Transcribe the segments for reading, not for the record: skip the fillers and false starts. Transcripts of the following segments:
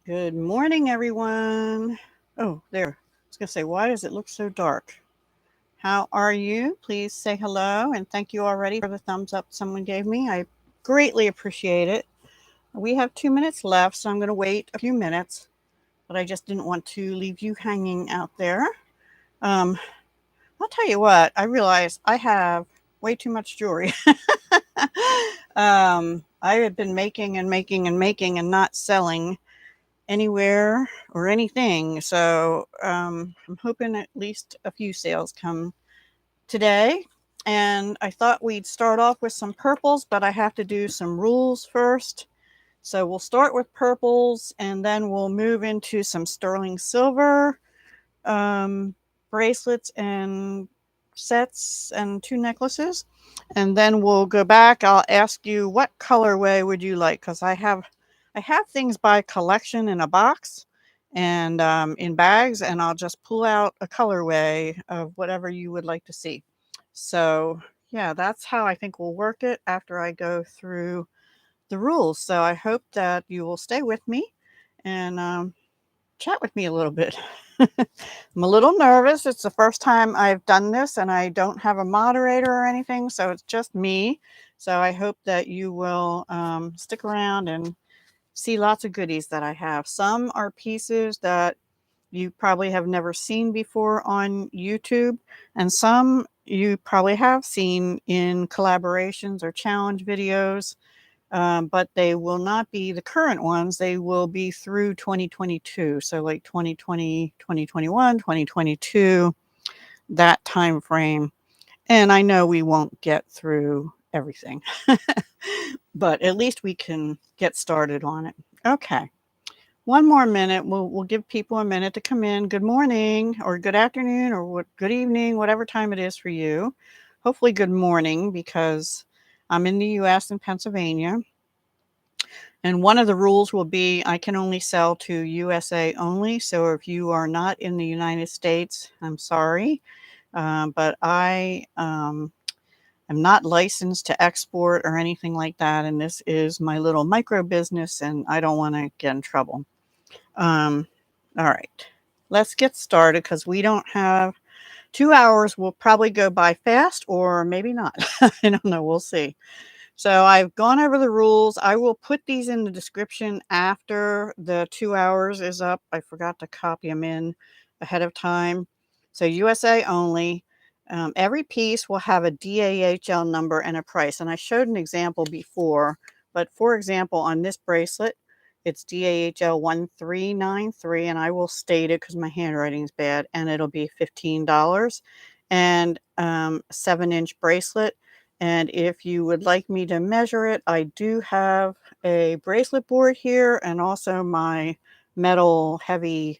Good morning, everyone. Oh, there. I was going to say, why does it look so dark? How are you? Please say hello and thank you already for the thumbs up someone gave me. I greatly appreciate it. We have 2 minutes left, so I'm going to wait a few minutes, but I just didn't want to leave you hanging out there. Um, I'll tell you what, I realize I have way too much jewelry. I have been making and making and making and not selling anywhere or anything. So I'm hoping at least a few sales come today. And I thought we'd start off with some purples, but I have to do some rules first. So we'll start with purples and then we'll move into some sterling silver um, bracelets and sets and two necklaces. And then we'll go back. I'll ask you what colorway would you like because I have things by collection in a box and in bags, and I'll just pull out a colorway of whatever you would like to see. So yeah, that's how I think we'll work it after I go through the rules. So I hope that you will stay with me and chat with me a little bit. I'm a little nervous. It's the first time I've done this and I don't have a moderator or anything, so it's just me. So I hope that you will stick around and see lots of goodies that I have. Some are pieces that you probably have never seen before on YouTube, and some you probably have seen in collaborations or challenge videos, but they will not be the current ones. They will be through 2022. So like 2020, 2021, 2022, that time frame. And I know we won't get through everything, but at least we can get started on it. Okay. One more minute. We'll give people a minute to come in. Good morning or good afternoon or good evening, whatever time it is for you. Hopefully good morning because I'm in the US and Pennsylvania. And one of the rules will be I can only sell to USA only. So if you are not in the United States, I'm sorry. But I am not licensed to export or anything like that. And this is my little micro business, and I don't want to get in trouble. Um, all right, let's get started because we don't have 2 hours. Will probably go by fast or maybe not. I don't know. We'll see. So I've gone over the rules. I will put these in the description after the 2 hours is up. I forgot to copy them in ahead of time. So USA only. Every piece will have a DAHL number and a price. And I showed an example before, but for example, on this bracelet, it's DAHL 1393, and I will state it because my handwriting is bad, and it'll be $15. And 7-inch bracelet. And if you would like me to measure it, I do have a bracelet board here and also my metal heavy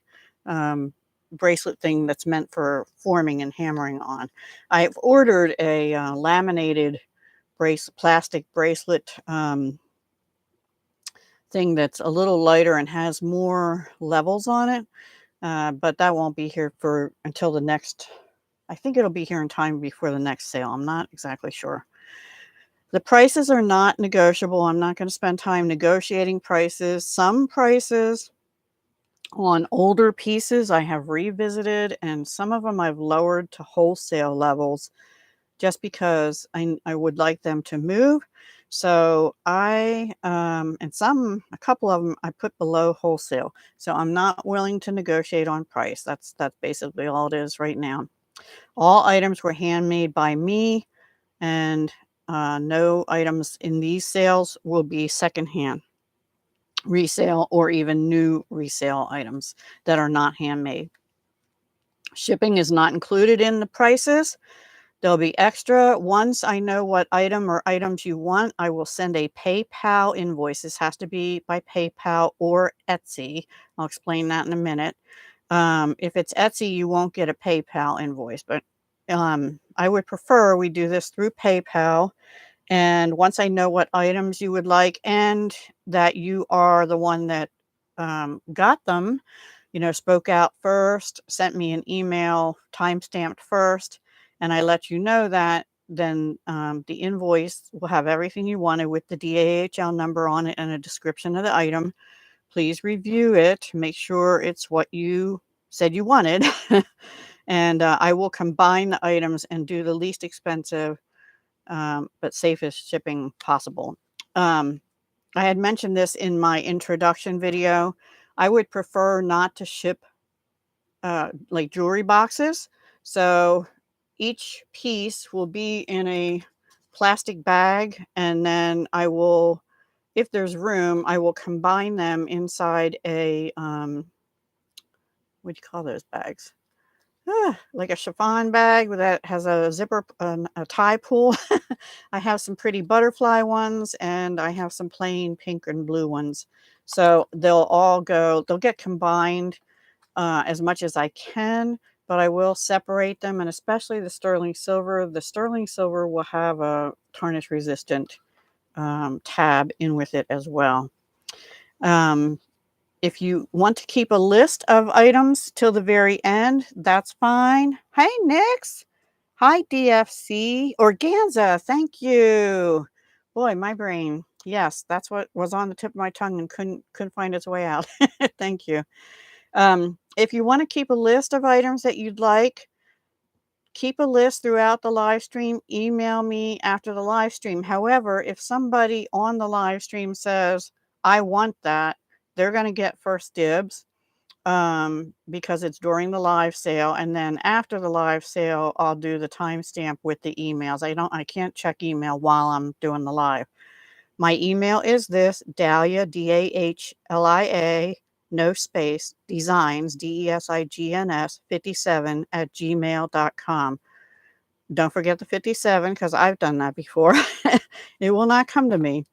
bracelet thing that's meant for forming and hammering on. I've ordered a laminated plastic bracelet thing that's a little lighter and has more levels on it, but that won't be here for until the next. I think it'll be here in time before the next sale. I'm not exactly sure. The prices are not negotiable. I'm not going to spend time negotiating prices. Some prices on older pieces I have revisited, and some of them I've lowered to wholesale levels just because I would like them to move. So and a couple of them I put below wholesale. So I'm not willing to negotiate on price. That's basically all it is right now. All items were handmade by me, and no items in these sales will be secondhand, resale, or even new resale items that are not handmade. Shipping is not included in the prices. There'll be extra. Once I know what item or items you want, I will send a PayPal invoice. This has to be by PayPal or Etsy. I'll explain that in a minute. If it's Etsy, you won't get a PayPal invoice, but I would prefer we do this through PayPal. And once I know what items you would like and that you are the one that got them, spoke out first, sent me an email, timestamped first, and I let you know that, then the invoice will have everything you wanted with the DAHL number on it and a description of the item. Please review it. Make sure it's what you said you wanted. And I will combine the items and do the least expensive but safest shipping possible. I had mentioned this in my introduction video. I would prefer not to ship like jewelry boxes. So each piece will be in a plastic bag, and then I will, if there's room, I will combine them inside a, what do you call those bags? Like a chiffon bag that has a zipper, a tie pull. I have some pretty butterfly ones, and I have some plain pink and blue ones. So they'll get combined as much as I can, but I will separate them, and especially the sterling silver. The sterling silver will have a tarnish resistant tab in with it as well. If you want to keep a list of items till the very end, that's fine. Hey, Nix. Hi, DFC. Organza, thank you. Boy, my brain. Yes, that's what was on the tip of my tongue and couldn't find its way out. Thank you. If you want to keep a list of items that you'd like, keep a list throughout the live stream. Email me after the live stream. However, if somebody on the live stream says, I want that, they're going to get first dibs because it's during the live sale. And then after the live sale, I'll do the timestamp with the emails. I can't check email while I'm doing the live. My email is this: Dahlia, Dahlia, no space, designs, DESIGNS 57 @gmail.com. Don't forget the 57 because I've done that before. It will not come to me.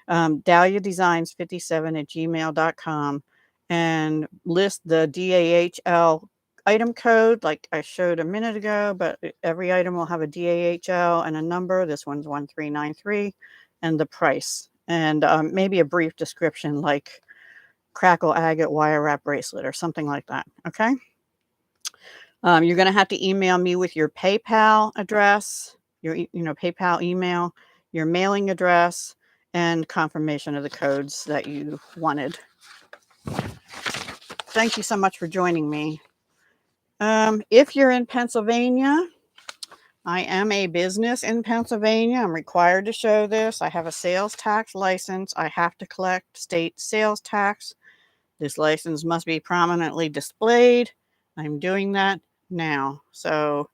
Dahlia Designs 57 @gmail.com, and list the DAHL item code like I showed a minute ago, but every item will have a DAHL and a number. This one's 1393, and the price, and maybe a brief description like crackle agate wire wrap bracelet or something like that. Okay. You're going to have to email me with your PayPal address, your PayPal email, your mailing address, and confirmation of the codes that you wanted. Thank you so much for joining me. If you're in Pennsylvania, I am a business in Pennsylvania. I'm required to show this. I have a sales tax license. I have to collect state sales tax. This license must be prominently displayed. I'm doing that now. So,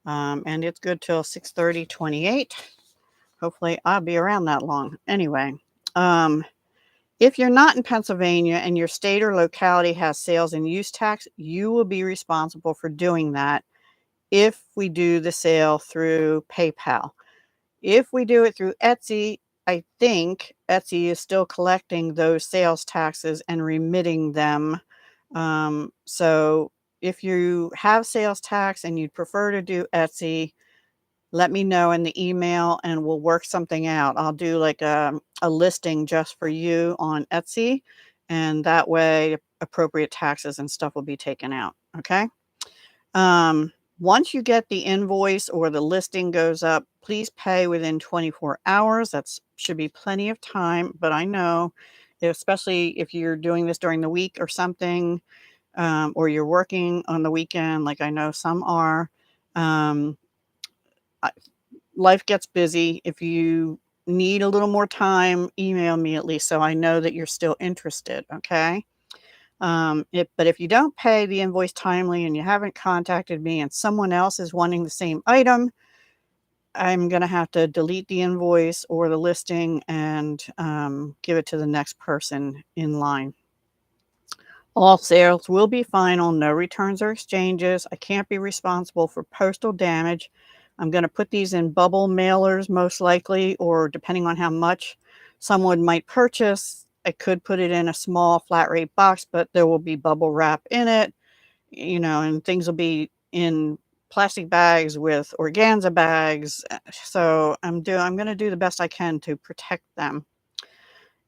and it's good till 6/30/28. Hopefully I'll be around that long. Anyway, if you're not in Pennsylvania and your state or locality has sales and use tax, you will be responsible for doing that if we do the sale through PayPal. If we do it through Etsy, I think Etsy is still collecting those sales taxes and remitting them. So if you have sales tax and you'd prefer to do Etsy, let me know in the email and we'll work something out. I'll do like a listing just for you on Etsy, and that way appropriate taxes and stuff will be taken out. Okay. Once you get the invoice or the listing goes up, please pay within 24 hours. That should be plenty of time, but I know, especially if you're doing this during the week or something, or you're working on the weekend, like I know some are, life gets busy. If you need a little more time, email me at least so I know that you're still interested. Okay. But if you don't pay the invoice timely and you haven't contacted me and someone else is wanting the same item, I'm going to have to delete the invoice or the listing and give it to the next person in line. All sales will be final, no returns or exchanges. I can't be responsible for postal damage. I'm going to put these in bubble mailers most likely, or depending on how much someone might purchase, I could put it in a small flat rate box, but there will be bubble wrap in it, and things will be in plastic bags with organza bags. So I'm going to do the best I can to protect them.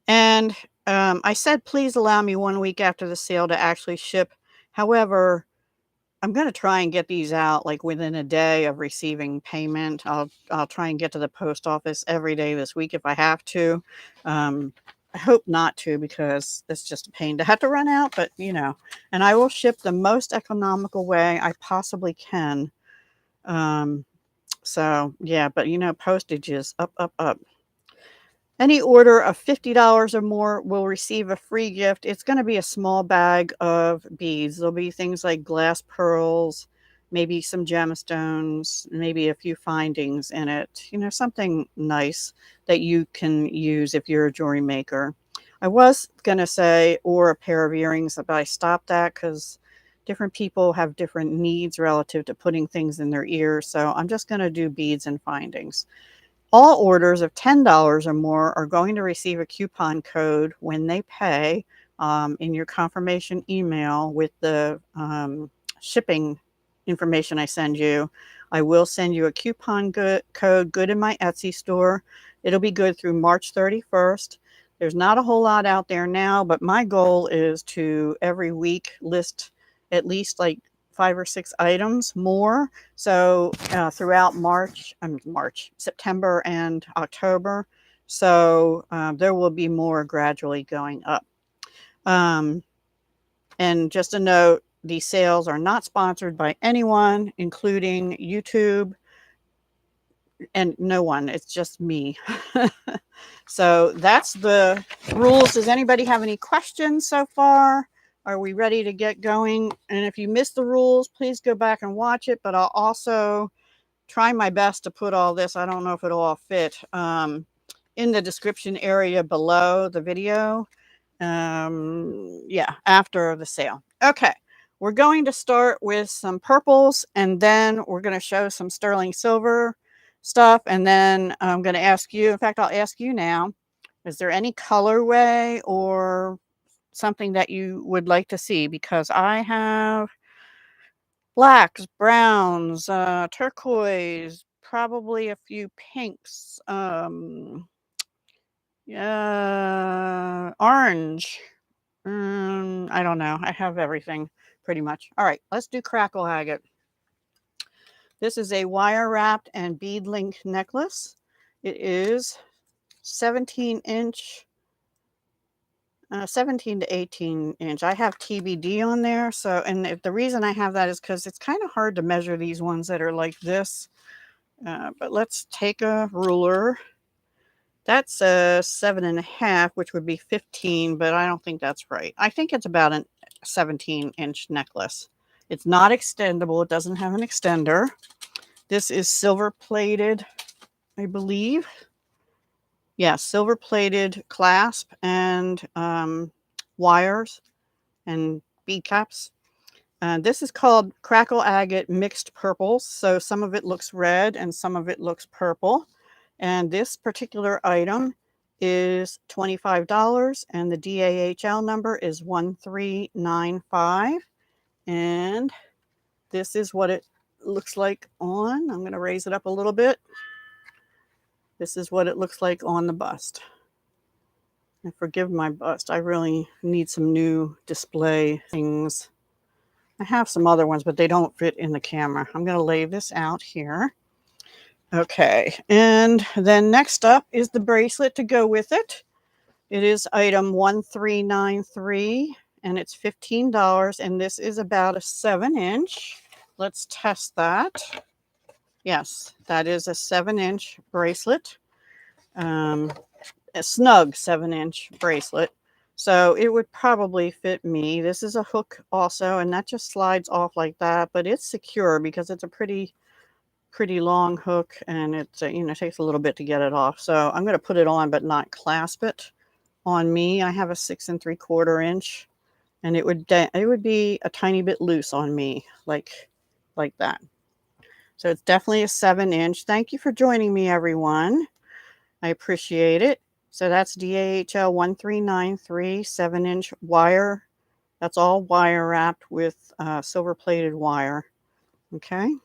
And I said, please allow me 1 week after the sale to actually ship. However, I'm going to try and get these out like within a day of receiving payment. I'll try and get to the post office every day this week if I have to. I hope not to, because it's just a pain to have to run out, but you know, and I will ship the most economical way I possibly can. So yeah, but you know, postage is up, up, up. Any order of $50 or more will receive a free gift. It's going to be a small bag of beads. There'll be things like glass pearls, maybe some gemstones, maybe a few findings in it. You know, something nice that you can use if you're a jewelry maker. I was going to say, or a pair of earrings, but I stopped that because different people have different needs relative to putting things in their ears. So I'm just going to do beads and findings. All orders of $10 or more are going to receive a coupon code when they pay in your confirmation email with the shipping information I send you. I will send you a coupon code good in my Etsy store. It'll be good through March 31st. There's not a whole lot out there now, but my goal is to every week list at least like 5 or 6 items more. So throughout September and October. So there will be more gradually going up. And just a note, these sales are not sponsored by anyone, including YouTube, and no one. It's just me. So that's the rules. Does anybody have any questions so far? Are we ready to get going? And if you missed the rules, please go back and watch it. But I'll also try my best to put all this, I don't know if it'll all fit, in the description area below the video. Yeah, after the sale. Okay, we're going to start with some purples, and then we're going to show some sterling silver stuff, and then I'm going to ask you, in fact, I'll ask you now, is there any colorway or something that you would like to see? Because I have blacks, browns, turquoise, probably a few pinks, orange. I don't know. I have everything pretty much. All right, let's do crackle agate. This is a wire wrapped and bead link necklace. It is 17-inch, 17 to 18 inch. I have TBD on there. So, and the reason I have that is because it's kind of hard to measure these ones that are like this. But let's take a ruler. That's a 7.5, which would be 15, but I don't think that's right. I think it's about a 17-inch necklace. It's not extendable. It doesn't have an extender. This is silver plated, I believe. Yeah, silver plated clasp and wires and bead caps. This is called crackle agate mixed purples. So some of it looks red and some of it looks purple. And this particular item is $25, and the DAHL number is 1395. And this is what it looks like on. I'm going to raise it up a little bit. This is what it looks like on the bust. And forgive my bust. I really need some new display things. I have some other ones, but they don't fit in the camera. I'm going to lay this out here. Okay, and then next up is the bracelet to go with it. It is item 1393, and it's $15, and this is about a 7-inch. Let's test that. Yes, that is a 7-inch bracelet, a snug 7-inch bracelet. So it would probably fit me. This is a hook also, and that just slides off like that, but it's secure because it's a pretty long hook, and it takes a little bit to get it off. So I'm going to put it on but not clasp it on me. I have a 6 3/4 inch, and it would be a tiny bit loose on me, like that. So it's definitely a 7-inch. Thank you for joining me, everyone. I appreciate it. So that's DAHL 1393, 7-inch wire. That's all wire wrapped with silver plated wire. Okay.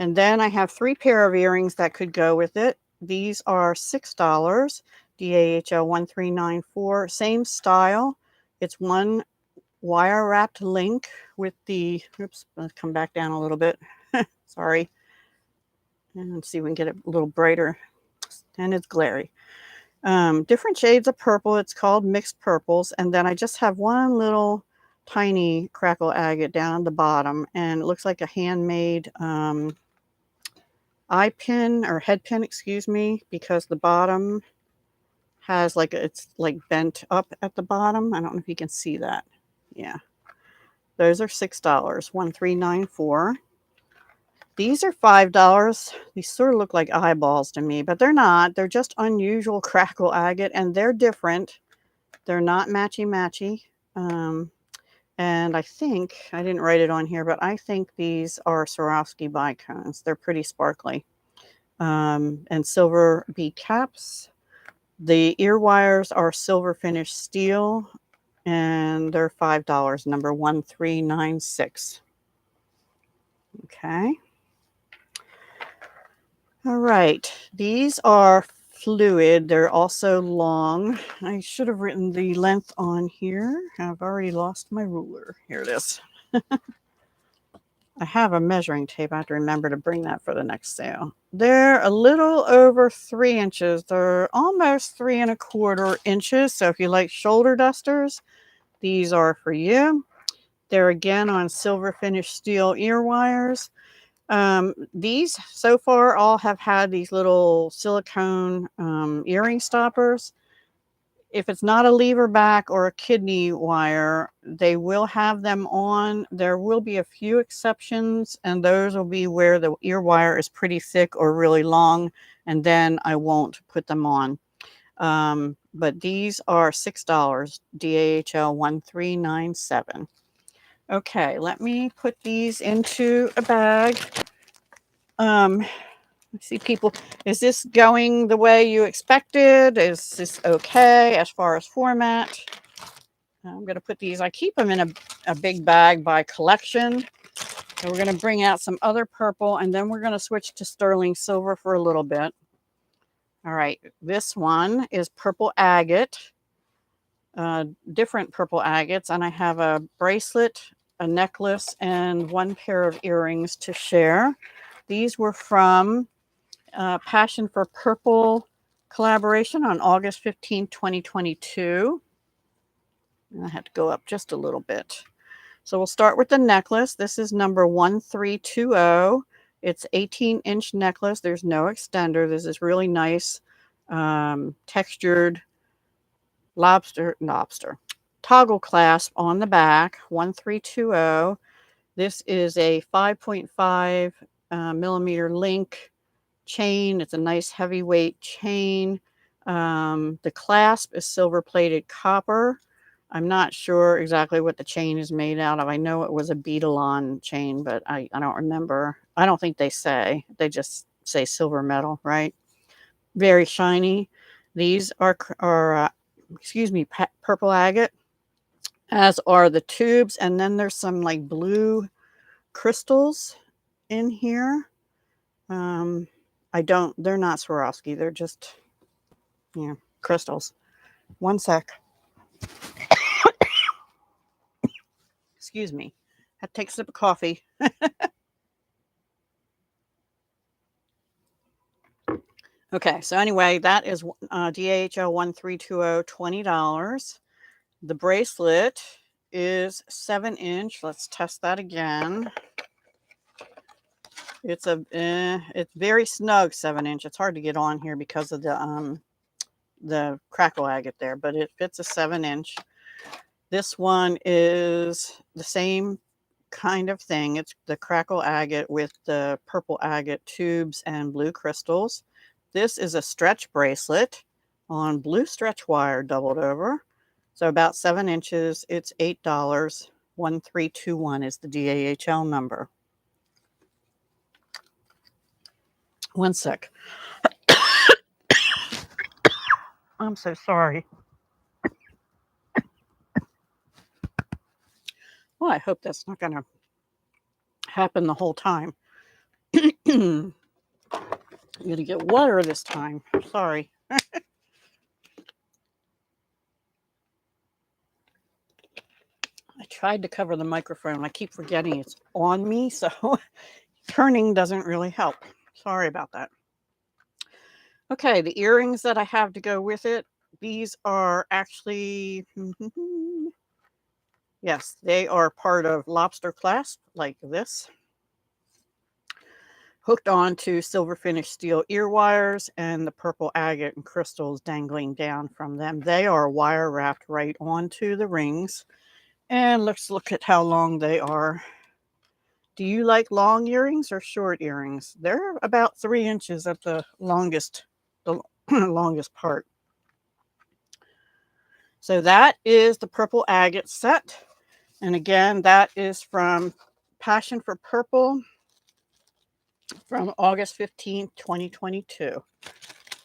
And then I have 3 pair of earrings that could go with it. These are $6, DAHL 1394, same style. It's one wire wrapped link with the, oops, let's come back down a little bit. Sorry. And let's see if we can get it a little brighter. And it's glary. Different shades of purple. It's called mixed purples. And then I just have one little tiny crackle agate down at the bottom, and it looks like a handmade eye pin or head pin, excuse me, because the bottom has like, it's like bent up at the bottom. I don't know if you can see that. Yeah. Those are $6, 1394. These are $5. These sort of look like eyeballs to me, but they're not. They're just unusual crackle agate, and they're different. They're not matchy-matchy. And I think, I didn't write it on here, but I think these are Swarovski bicones. They're pretty sparkly. And silver bead caps. The ear wires are silver finished steel, and they're $5, number 1396. Okay. All right. These are fluid. They're also long. I should have written the length on here. I've already lost my ruler. Here it is. I have a measuring tape. I have to remember to bring that for the next sale. They're a little over 3 inches. They're almost 3¼ inches. So if you like shoulder dusters, these are for you. They're again on silver finished steel ear wires. These so far all have had these little silicone earring stoppers. If it's not a lever back or a kidney wire, they will have them on. There will be a few exceptions, and those will be where the ear wire is pretty thick or really long, and then I won't put them on. But these are $6, DAHL 1397. Okay, let me put these into a bag. Let's see, people, is this going the way you expected? Is this okay as far as format? I'm going to put these, I keep them in a big bag by collection. So we're going to bring out some other purple, and then we're going to switch to sterling silver for a little bit. All right, this one is purple agate, different purple agates, and I have a bracelet, a necklace, and one pair of earrings to share. These were from Passion for Purple collaboration on August 15, 2022. And I had to go up just a little bit. So we'll start with the necklace. This is number 1320. It's 18-inch necklace. There's no extender. This is really nice textured lobster toggle clasp on the back, 1320. This is a 5.5 millimeter link chain. It's a nice heavyweight chain. The clasp is silver plated copper. I'm not sure exactly what the chain is made out of. I know it was a beadle-on chain, but I don't remember. I don't think they say. They just say silver metal, right? Very shiny. These are purple agate, as are the tubes. And then there's some like blue crystals in here. They're not Swarovski. They're just, crystals. One sec. Excuse me. I have to take a sip of coffee. Okay, so anyway, that is DAHL 1320, $20. The bracelet is 7-inch. Let's test that again. It's very snug 7-inch. It's hard to get on here because of the crackle agate there, but it fits a 7-inch. This one is the same kind of thing. It's the crackle agate with the purple agate tubes and blue crystals. This is a stretch bracelet on blue stretch wire doubled over. So about 7 inches. It's $8. 1321 is the DAHL number. One sec. I'm so sorry. Well, I hope that's not going to happen the whole time. I'm going to get water this time. Sorry. I tried to cover the microphone. I keep forgetting it's on me, so turning doesn't really help. Sorry about that. Okay, the earrings that I have to go with it, these are actually, yes, they are part of lobster clasp like this, hooked onto silver finished steel ear wires and the purple agate and crystals dangling down from them. They are wire wrapped right onto the rings. And let's look at how long they are. Do you like long earrings or short earrings? They're about 3 inches at the longest longest part. So that is the purple agate set. And again, that is from Passion for Purple from August 15th, 2022.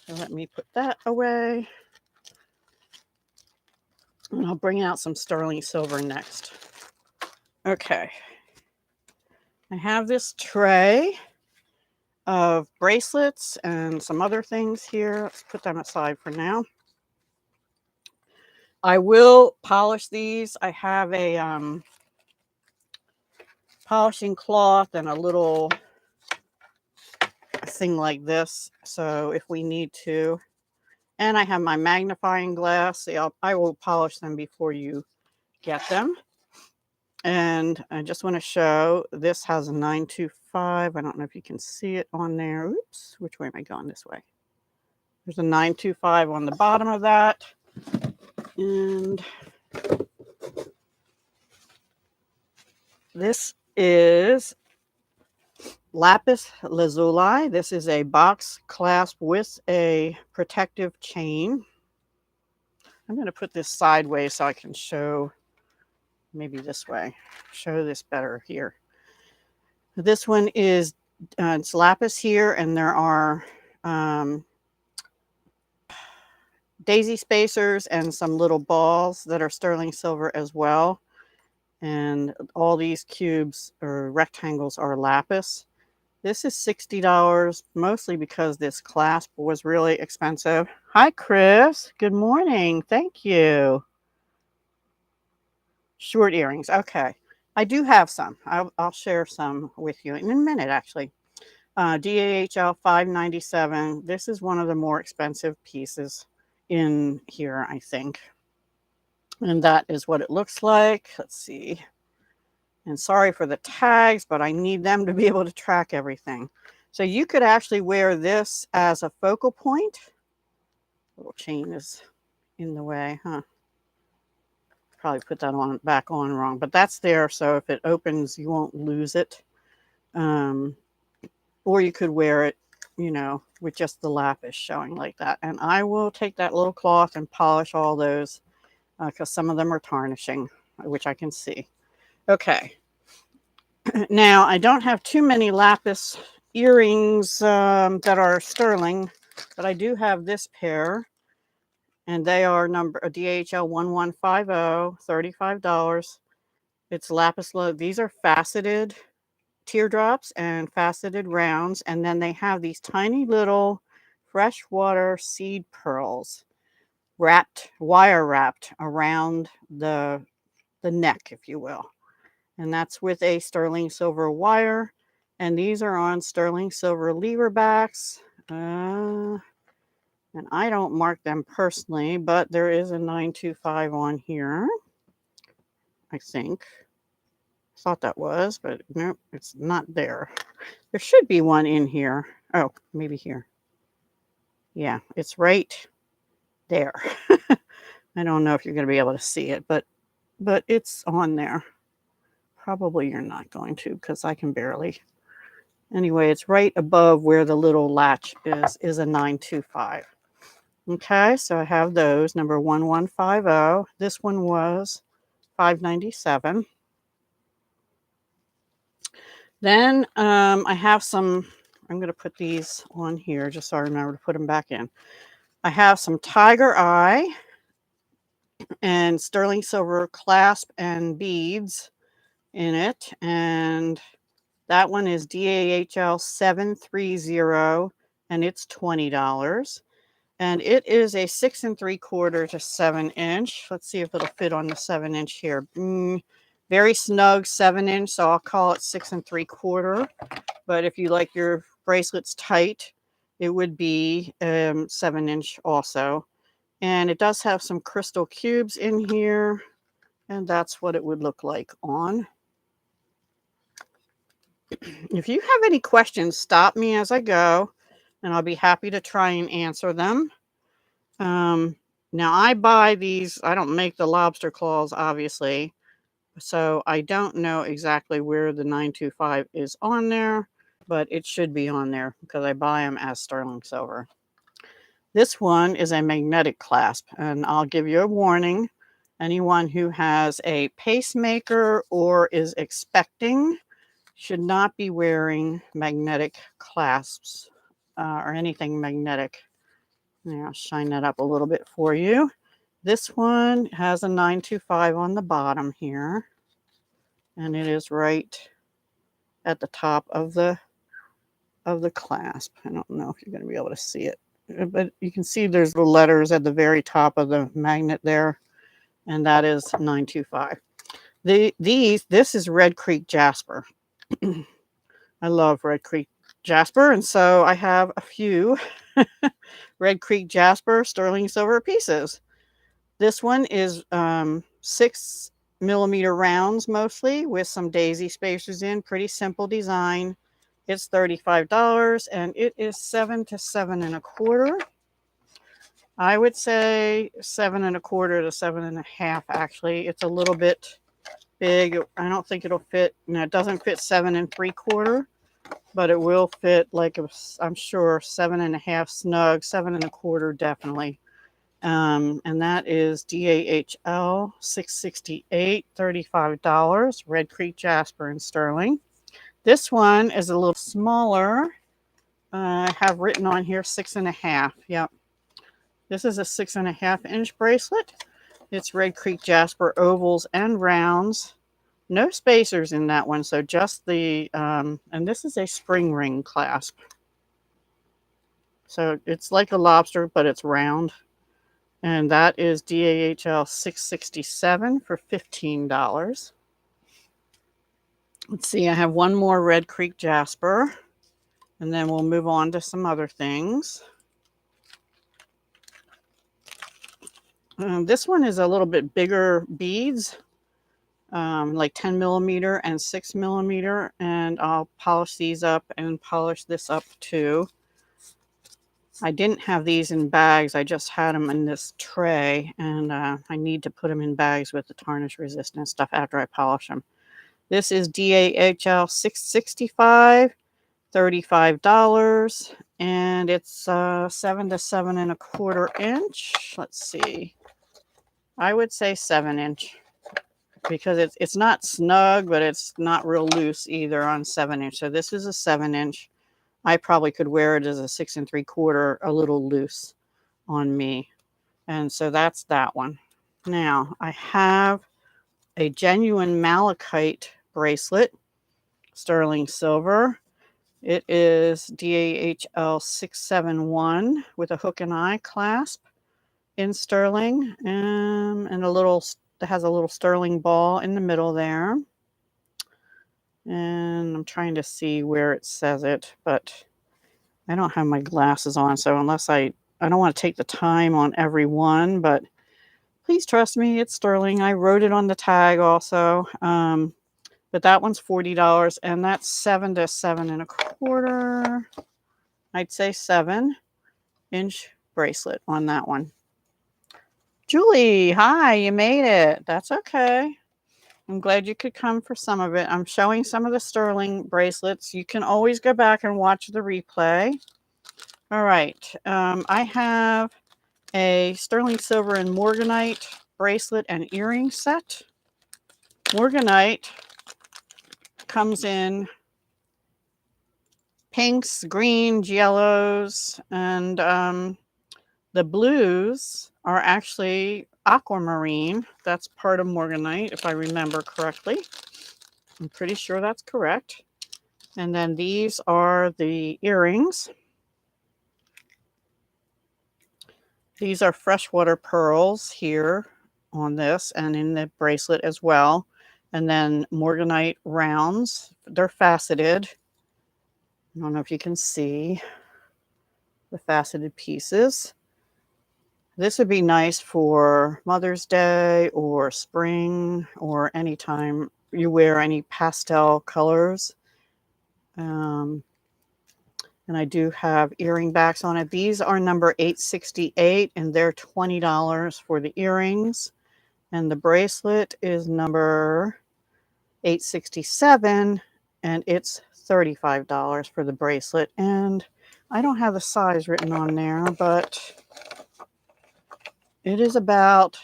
So let me put that away. And I'll bring out some sterling silver next. Okay. I have this tray of bracelets and some other things here. Let's put them aside for now. I will polish these. I have a polishing cloth and a little thing like this. So if we need to, and I have my magnifying glass. See, I will polish them before you get them. And I just want to show this has a 925. I don't know if you can see it on there. Oops, which way am I going? This way. There's a 925 on the bottom of that. And this is lapis lazuli. This is a box clasp with a protective chain. I'm going to put this sideways so I can show, maybe this way, show this better here. This one is, it's lapis here, and there are daisy spacers and some little balls that are sterling silver as well. And all these cubes or rectangles are lapis. This is $60, mostly because this clasp was really expensive. Hi, Chris. Good morning. Thank you. Short earrings. Okay. I do have some. I'll share some with you in a minute, actually. DAHL 597. This is one of the more expensive pieces in here, I think. And that is what it looks like. Let's see. And sorry for the tags, but I need them to be able to track everything. So you could actually wear this as a focal point. Little chain is in the way, huh? Probably put that on back on wrong, but that's there. So if it opens, you won't lose it. Or you could wear it, you know, with just the lapis showing like that. And I will take that little cloth and polish all those because some of them are tarnishing, which I can see. Okay. Now, I don't have too many lapis earrings that are sterling, but I do have this pair, and they are number DHL 1150, $35. It's lapis. These are faceted teardrops and faceted rounds, and then they have these tiny little freshwater seed pearls wire wrapped around the neck, if you will. And that's with a sterling silver wire. And these are on sterling silver lever backs. And I don't mark them personally, but there is a 925 on here, I think. Thought that was, but nope, it's not there. There should be one in here. Oh, maybe here. Yeah, it's right there. I don't know if you're going to be able to see it, but it's on there. Probably you're not going to because I can barely. Anyway, it's right above where the little latch is a 925. Okay, so I have those, number 1150. This one was $597. Then I have some, I'm going to put these on here just so I remember to put them back in. I have some tiger eye and sterling silver clasp and beads in it. And that one is DAHL 730 and it's $20. And it is a 6 3/4 to 7 inch. Let's see if it'll fit on the 7 inch here. Very snug 7 inch, so I'll call it 6 3/4. But if you like your bracelets tight, it would be 7-inch also. And it does have some crystal cubes in here, and that's what it would look like on. If you have any questions, stop me as I go, and I'll be happy to try and answer them. Now I buy these, I don't make the lobster claws, obviously, so I don't know exactly where the 925 is on there, but it should be on there because I buy them as sterling silver. This one is a magnetic clasp, and I'll give you a warning. Anyone who has a pacemaker or is expecting should not be wearing magnetic clasps or anything magnetic. Now, I'll shine that up a little bit for you. This one has a 925 on the bottom here, and it is right at the top of the clasp. I don't know if you're going to be able to see it, but you can see there's the letters at the very top of the magnet there, and that is 925. This is Red Creek Jasper. I love Red Creek Jasper, and so I have a few Red Creek Jasper sterling silver pieces. This one is 6mm rounds mostly with some daisy spacers in. Pretty simple design. It's $35, and it is 7 to 7 1/4. I would say 7 1/4 to 7 1/2. Actually, it's a little bit big. I don't think it'll fit. No, it doesn't fit 7 3/4, but it will fit like I'm sure 7 1/2 snug, 7 1/4 definitely. And that is DAHL 668, $35. Red Creek Jasper in sterling. This one is a little smaller. I have written on here 6 1/2. Yep. This is a 6 1/2 inch bracelet. It's Red Creek Jasper ovals and rounds. No spacers in that one, so just the, and this is a spring ring clasp. So it's like a lobster, but it's round. And that is DAHL 667 for $15. Let's see, I have one more Red Creek Jasper, and then we'll move on to some other things. This one is a little bit bigger beads, like 10mm and 6mm, and I'll polish these up and polish this up too. I didn't have these in bags. I just had them in this tray, and I need to put them in bags with the tarnish resistant stuff after I polish them. This is DAHL 665, $35, and it's 7 to 7 1/4 inch. Let's see. I would say 7-inch because it's not snug, but it's not real loose either on 7-inch. So this is a 7-inch. I probably could wear it as a 6 3/4, a little loose on me. And so that's that one. Now I have a genuine malachite bracelet, sterling silver. It is DAHL 671 with a hook and eye clasp in sterling, and it has a little sterling ball in the middle there. And I'm trying to see where it says it, but I don't have my glasses on, so unless I don't want to take the time on every one, but please trust me, it's sterling. I wrote it on the tag also. But that one's $40, and that's 7 to 7 1/4. I'd say 7-inch bracelet on that one. Julie, hi, you made it. That's okay. I'm glad you could come for some of it. I'm showing some of the sterling bracelets. You can always go back and watch the replay. All right. I have a sterling silver and morganite bracelet and earring set. Morganite comes in pinks, greens, yellows, and the blues are actually aquamarine. That's part of morganite, if I remember correctly. I'm pretty sure that's correct. And then these are the earrings. These are freshwater pearls here on this and in the bracelet as well. And then morganite rounds. They're faceted. I don't know if you can see. the faceted pieces. This would be nice for Mother's Day or spring or anytime you wear any pastel colors. And I do have earring backs on it. These are number 868 and they're $20 for the earrings. And the bracelet is number 867 and it's $35 for the bracelet. And I don't have the size written on there, but it is about,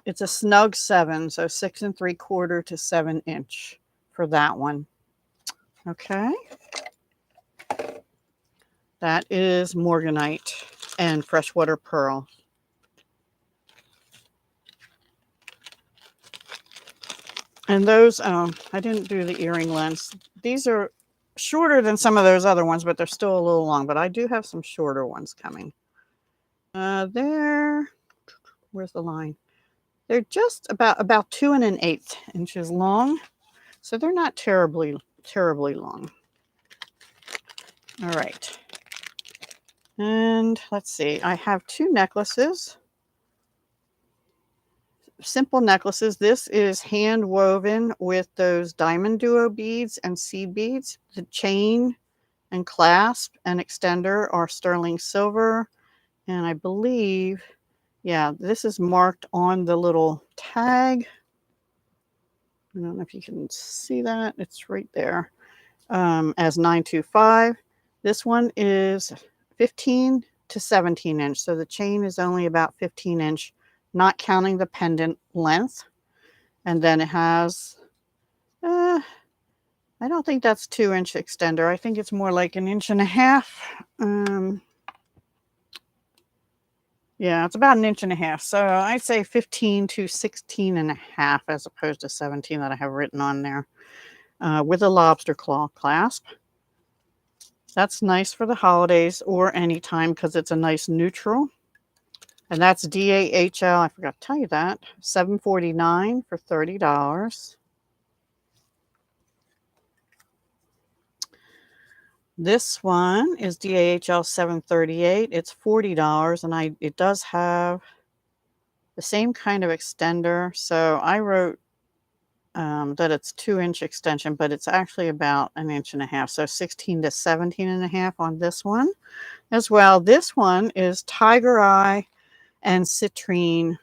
it's a snug 7, so 6 3/4 to 7 inch for that one. Okay. That is Morganite and freshwater pearl. And those, I didn't do the earring lengths. These are shorter than some of those other ones, but they're still a little long. But I do have some shorter ones coming. Where's the line? They're just about 2 1/8 inches long. So they're not terribly long. All right. And let's see, I have 2 necklaces. Simple necklaces. This is hand woven with those diamond duo beads and seed beads. The chain and clasp and extender are sterling silver. And I believe, yeah, this is marked on the little tag. I don't know if you can see that. It's right there as 925. This one is 15 to 17 inch. So the chain is only about 15 inch, not counting the pendant length. And then it has, I don't think that's 2-inch extender. I think it's more like 1.5 inches. Yeah, it's about 1.5 inches. So I'd say 15 to 16.5 as opposed to 17 that I have written on there. With a lobster claw clasp. That's nice for the holidays or anytime because it's a nice neutral. And that's DAHL. I forgot to tell you that. $7.49 for $30. This one is DAHL $7.38. It's $40, and it does have the same kind of extender. So I wrote that it's 2-inch extension, but it's actually about 1.5 inches. So 16 to 17.5 on this one as well. This one is Tiger Eye and citrine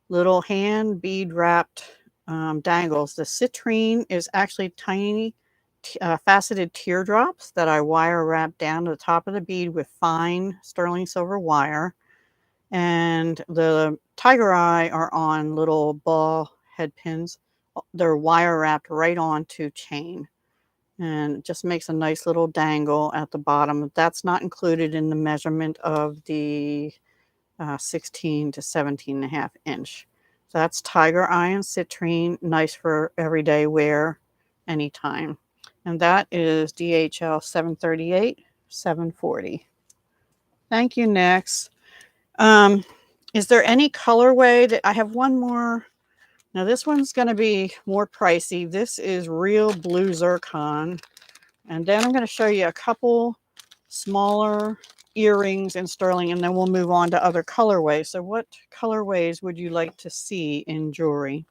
little hand bead wrapped dangles. The citrine is actually tiny faceted teardrops that I wire wrap down to the top of the bead with fine sterling silver wire. And the Tiger Eye are on little ball head pins. They're wire wrapped right onto chain. And it just makes a nice little dangle at the bottom. That's not included in the measurement of the 16 to 17.5 inch. So that's Tiger Eye and citrine, nice for everyday wear anytime. And that is DHL 738, 740. Thank you. Next. Is there any colorway that I have one more? Now this one's going to be more pricey. This is real blue zircon. And then I'm going to show you a couple smaller earrings in sterling, and then we'll move on to other colorways. So what colorways would you like to see in jewelry?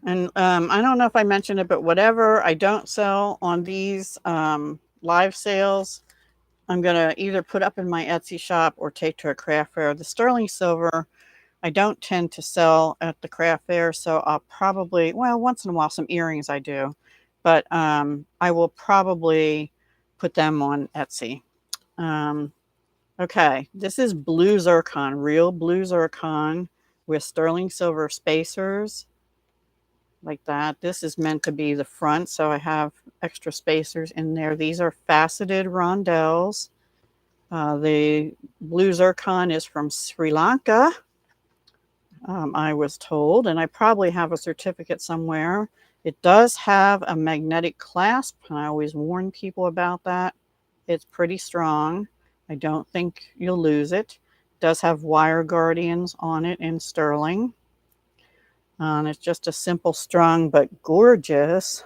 And I don't know if I mentioned it, but whatever I don't sell on these live sales, I'm going to either put up in my Etsy shop or take to a craft fair. The sterling silver, I don't tend to sell at the craft fair, so I'll probably, well, once in a while, some earrings I do, but I will probably put them on Etsy. Okay, this is blue zircon, real blue zircon with sterling silver spacers like that. This is meant to be the front, so I have extra spacers in there. These are faceted rondelles. The blue zircon is from Sri Lanka. I was told, and I probably have a certificate somewhere. It does have a magnetic clasp, and I always warn people about that. It's pretty strong. I don't think you'll lose it. It does have wire guardians on it in sterling. And it's just a simple strung but gorgeous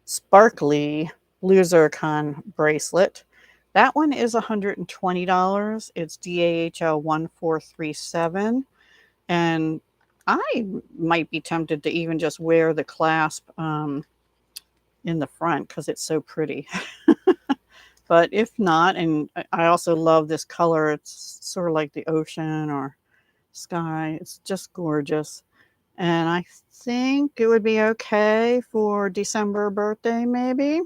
sparkly blue zircon bracelet. That one is $120. It's DAHL 1437. And I might be tempted to even just wear the clasp in the front because it's so pretty. But if not, and I also love this color, it's sort of like the ocean or sky. It's just gorgeous. And I think it would be okay for December birthday, maybe.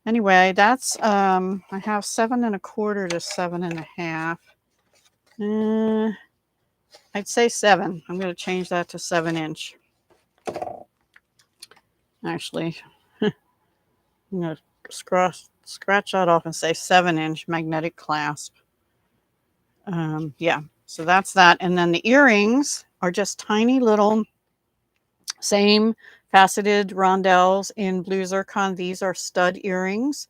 Anyway, that's I have 7.25 to 7.5. I'd say 7. I'm going to change that to 7-inch. Actually, I'm going to scratch that off and say 7-inch magnetic clasp. Yeah, so that's that. And then the earrings are just tiny little, same faceted rondelles in blue zircon. These are stud earrings.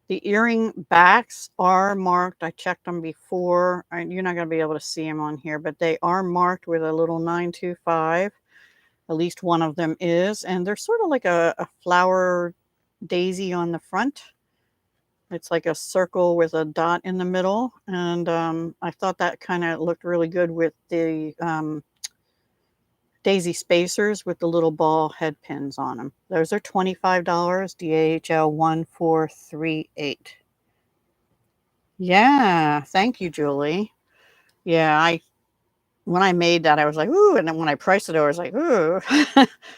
The earring backs are marked. I checked them before. You're not going to be able to see them on here, but they are marked with a little 925. At least one of them is. And they're sort of like a flower daisy on the front. It's like a circle with a dot in the middle. And I thought that kind of looked really good with the daisy spacers with the little ball head pins on them. Those are $25, DAHL 1438. Yeah, thank you, Julie. Yeah, when I made that, I was like, ooh, and then when I priced it, I was like, ooh,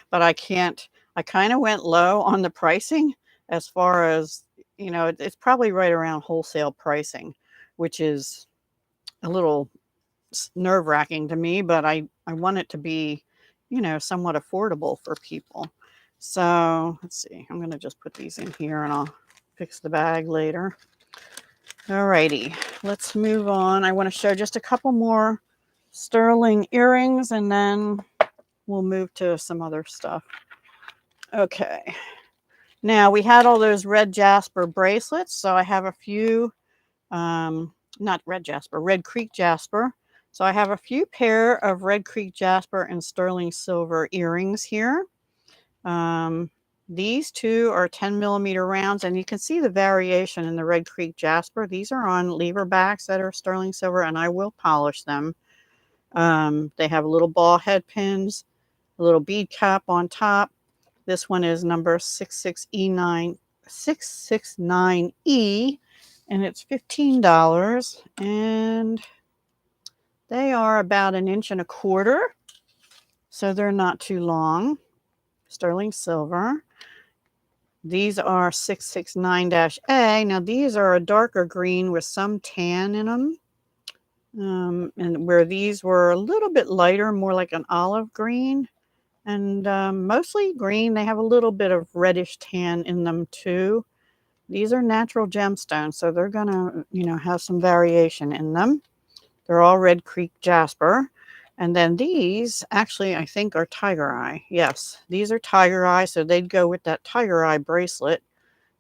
but I kind of went low on the pricing as far as, it's probably right around wholesale pricing, which is a little nerve-wracking to me, but I want it to be, somewhat affordable for people. So let's see, I'm going to just put these in here and I'll fix the bag later. Alrighty, let's move on. I want to show just a couple more sterling earrings and then we'll move to some other stuff. Okay, now we had all those red jasper bracelets, so I have a few, not red jasper, Red Creek jasper. So I have a few pair of Red Creek jasper and sterling silver earrings here. These two are 10 millimeter rounds, and you can see the variation in the Red Creek jasper. These are on lever backs that are sterling silver, and I will polish them. They have little ball head pins, a little bead cap on top. This one is number 669E, and it's $15. And they are about 1.25 inches, so they're not too long. Sterling silver. These are 669-A. Now these are a darker green with some tan in them. And where these were a little bit lighter, more like an olive green, and mostly green. They have a little bit of reddish tan in them too. These are natural gemstones, so they're gonna, have some variation in them. They're all Red Creek jasper. And then these actually, I think, are tiger eye. Yes, these are tiger eye, so they'd go with that tiger eye bracelet,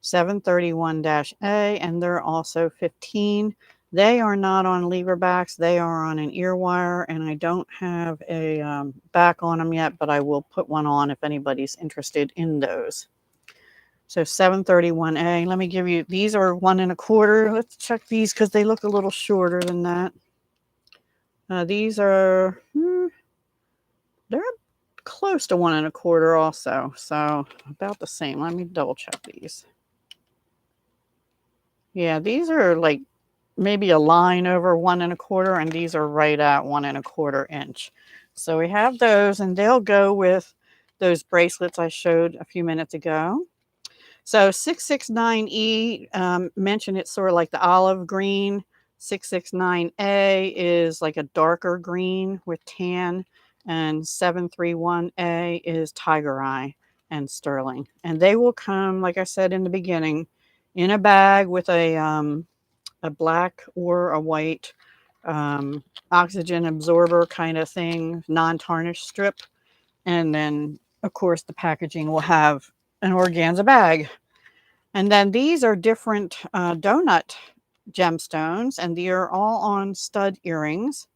731-A, and they're also 15. They are not on lever backs. They are on an ear wire, and I don't have a back on them yet, but I will put one on if anybody's interested in those. So 731-A. Let me give you, these are 1.25. Let's check these because they look a little shorter than that. These are, they're close to 1.25 also, so about the same. Let me double check these. Yeah, these are like maybe a line over 1.25, and these are right at 1.25 inch. So we have those, and they'll go with those bracelets I showed a few minutes ago. So 669E, mentioned it's sort of like the olive green. 669A is like a darker green with tan, and 731A is tiger eye and sterling. And they will come, like I said in the beginning, in a bag with a black or a white oxygen absorber kind of thing, non-tarnish strip. And then, of course, the packaging will have an organza bag. And then these are different donut gemstones, and they are all on stud earrings.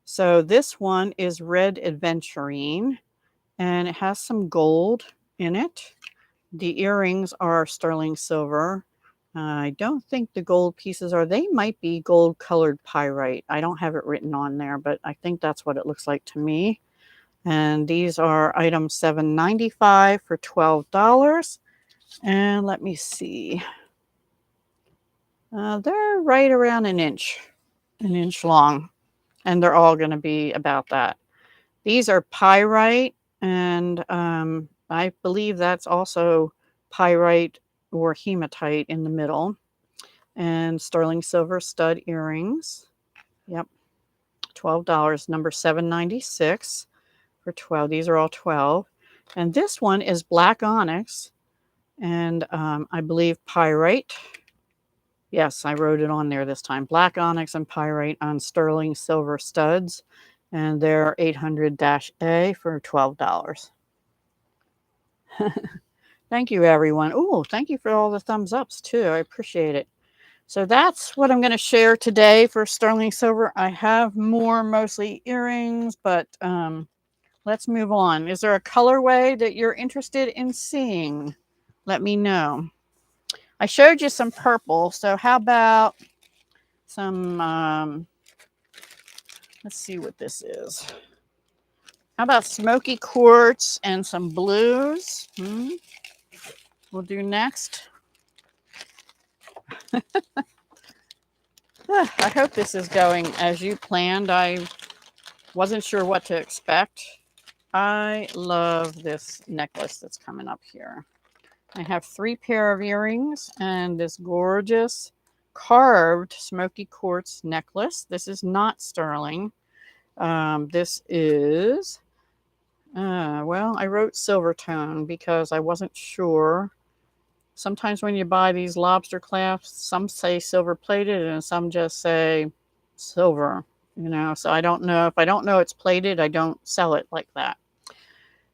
So this one is Red Adventurine, and it has some gold in it. The earrings are sterling silver. I don't think the gold pieces are. They might be gold colored pyrite. I don't have it written on there, but I think that's what it looks like to me. And these are item 795 for $12. And let me see. They're right around an inch long, and they're all going to be about that. These are pyrite, and I believe that's also pyrite or hematite in the middle. And sterling silver stud earrings. Yep, $12, number 796 for 12. These are all 12. And this one is black onyx, and I believe pyrite. Yes, I wrote it on there this time. Black onyx and pyrite on sterling silver studs. And they're 800-A for $12. Thank you, everyone. Oh, thank you for all the thumbs ups, too. I appreciate it. So that's what I'm going to share today for sterling silver. I have more, mostly earrings, but let's move on. Is there a colorway that you're interested in seeing? Let me know. I showed you some purple, so how about some, let's see what this is. How about smoky quartz and some blues? We'll do next. I hope this is going as you planned. I wasn't sure what to expect. I love this necklace that's coming up here. I have 3 pair of earrings and this gorgeous carved smoky quartz necklace. This is not sterling. This is, well, I wrote silver tone because I wasn't sure. Sometimes when you buy these lobster clasps, some say silver plated and some just say silver, so I don't know. If I don't know it's plated, I don't sell it like that.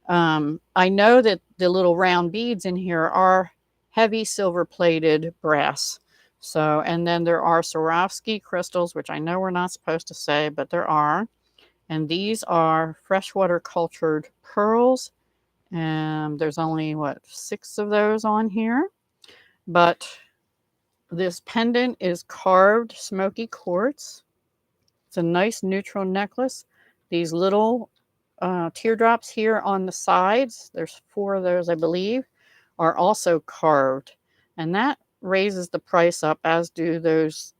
I know that the little round beads in here are heavy silver plated brass. So, and then there are Swarovski crystals, which I know we're not supposed to say, but there are. And these are freshwater cultured pearls. And there's only, 6 of those on here. But this pendant is carved smoky quartz. It's a nice neutral necklace. These little teardrops here on the sides, there's 4 of those, I believe, are also carved. And that raises the price up, as do those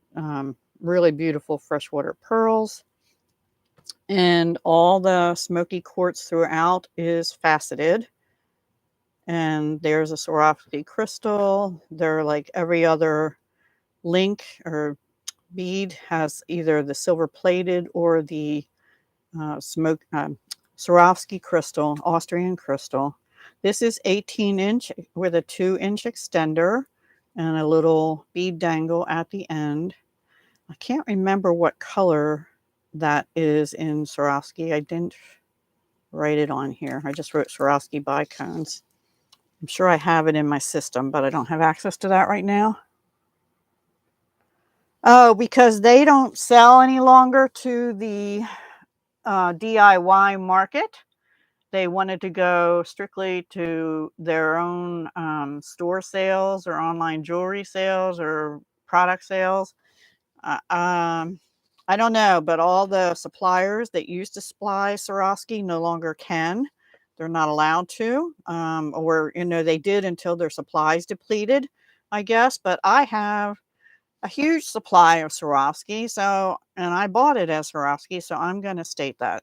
really beautiful freshwater pearls. And all the smoky quartz throughout is faceted. And there's a Swarovski crystal. They're like every other link or bead has either the silver plated or the Swarovski crystal, Austrian crystal. This is 18-inch with a 2-inch extender and a little bead dangle at the end. I can't remember what color that is in Swarovski. I didn't write it on here. I just wrote Swarovski bicones. I'm sure I have it in my system, but I don't have access to that right now. Oh, because they don't sell any longer to the DIY market. They wanted to go strictly to their own store sales or online jewelry sales or product sales. I don't know, but all the suppliers that used to supply Swarovski no longer can. They're not allowed to, or they did until their supplies depleted, I guess. But I have a huge supply of Swarovski, and I bought it as Swarovski, so I'm going to state that.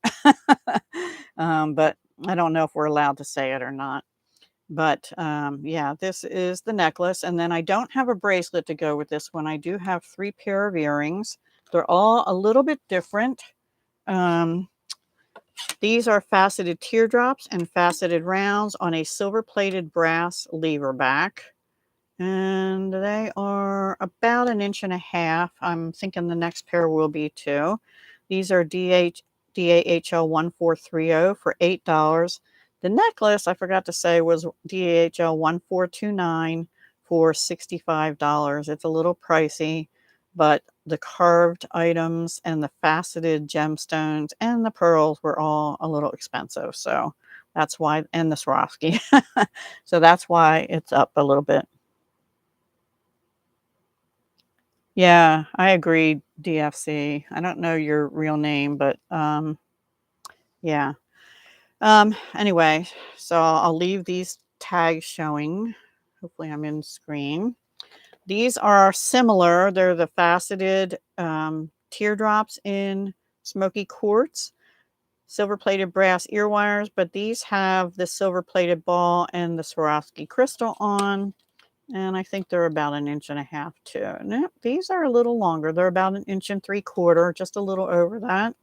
But I don't know if we're allowed to say it or not. But yeah, this is the necklace. And then I don't have a bracelet to go with this one. I do have 3 pair of earrings. They're all a little bit different. These are faceted teardrops and faceted rounds on a silver-plated brass lever back. And they are about 1.5 inches. I'm thinking the next pair will be too. These are DAHL 1430 for $8. The necklace, I forgot to say, was DAHL 1429 for $65. It's a little pricey, but the carved items and the faceted gemstones and the pearls were all a little expensive. So That's why, and the Swarovski. So that's why it's up a little bit. Yeah, I agree, DFC. I don't know your real name, but yeah. Anyway, so I'll leave these tags showing. Hopefully I'm in screen. These are similar. They're the faceted teardrops in smoky quartz, silver-plated brass ear wires, but these have the silver-plated ball and the Swarovski crystal on, and I think they're about 1.5 inches too. No, these are a little longer. They're about 1.75 inches, just a little over that.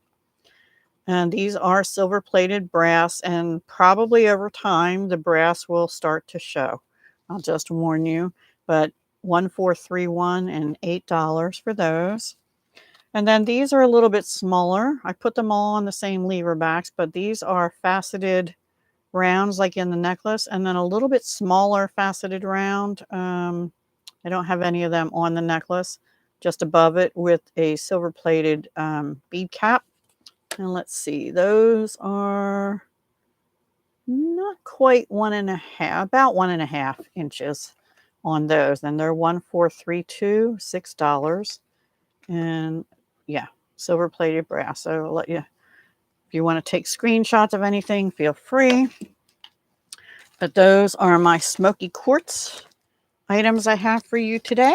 And these are silver-plated brass, and probably over time, the brass will start to show. I'll just warn you, but 1431 and $8 for those. And then these are a little bit smaller. I put them all on the same lever backs, but these are faceted rounds like in the necklace, and then a little bit smaller faceted round. I don't have any of them on the necklace, just above it with a silver-plated bead cap. And let's see, those are not quite 1.5, about 1.5 inches on those. And they're 1432, $6. And yeah, silver plated brass. So I'll let you, if you want to take screenshots of anything, feel free. But those are my smoky quartz items I have for you today.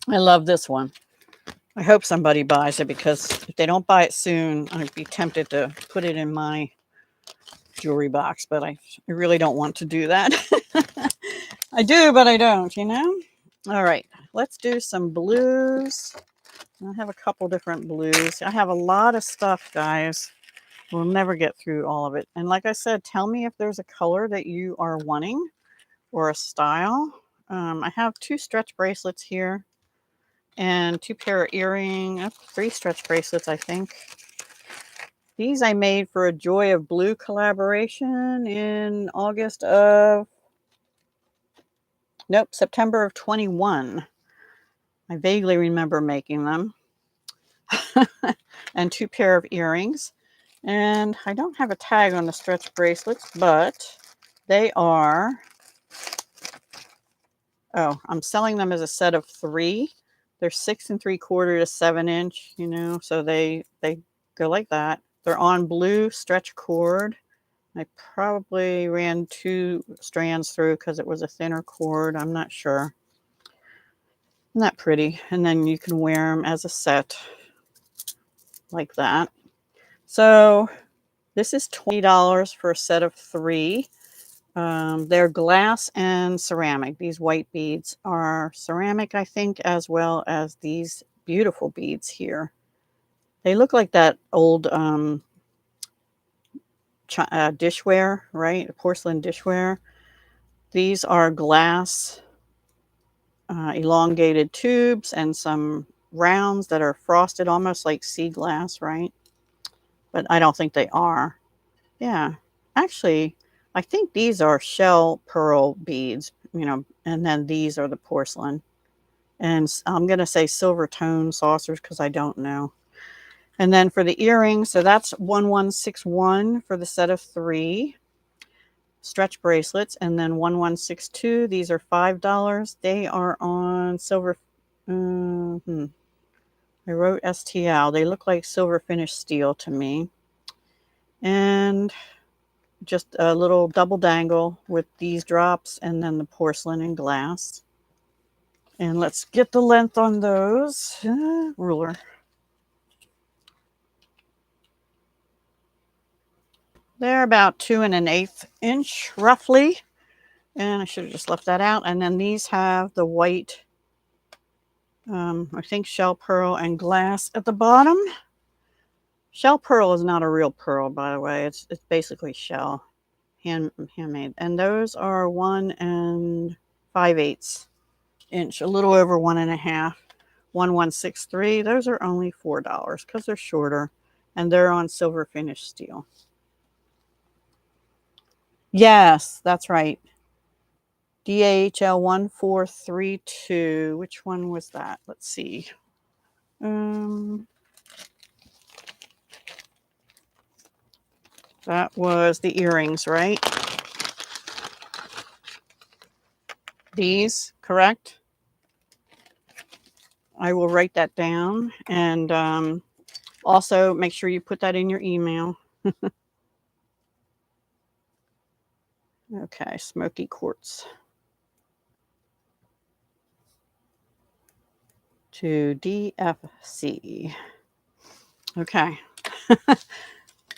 I love this one. I hope somebody buys it, because if they don't buy it soon, I'd be tempted to put it in my jewelry box, but I really don't want to do that. I do, but I don't, you know? All right, let's do some blues. I have a couple different blues. I have a lot of stuff, guys. We'll never get through all of it. And like I said, tell me if there's a color that you are wanting or a style. I have 2 stretch bracelets here and 2 pair of earrings, 3 stretch bracelets, I think. These I made for a Joy of Blue collaboration in September of 21. I vaguely remember making them. And 2 pair of earrings. And I don't have a tag on the stretch bracelets, but they are, I'm selling them as a set of 3. They're 6 3/4 to 7 inch, you know, so they go like that. They're on blue stretch cord. I probably ran 2 strands through because it was a thinner cord. I'm not sure. Isn't that pretty? And then you can wear them as a set like that. So this is $20 for a set of 3. They're glass and ceramic. These white beads are ceramic, I think, as well as these beautiful beads here. They look like that old dishware, right? Porcelain dishware. These are glass elongated tubes and some rounds that are frosted almost like sea glass, right? But I don't think they are. Yeah. Actually, I think these are shell pearl beads, you know, and then these are the porcelain. And I'm going to say silver tone saucers because I don't know. And then for the earrings, so that's 1161 for the set of 3 stretch bracelets, and then 1162. These are $5. They are on silver. I wrote STL. They look like silver finished steel to me. And just a little double dangle with these drops and then the porcelain and glass. And let's get the length on those. Ruler. They're about 2 1/8 inch roughly. And I should have just left that out. And then these have the white, I think shell pearl and glass at the bottom. Shell pearl is not a real pearl, by the way. It's basically shell, handmade. And those are 1 5/8 inch, a little over 1.5. 1163. Those are only $4 because they're shorter, and they're on silver finished steel. Yes, that's right. DAHL 1432. Which one was that? Let's see. That was the earrings, right? These, correct? I will write that down, and also make sure you put that in your email. Okay, smoky quartz to DFC. Okay.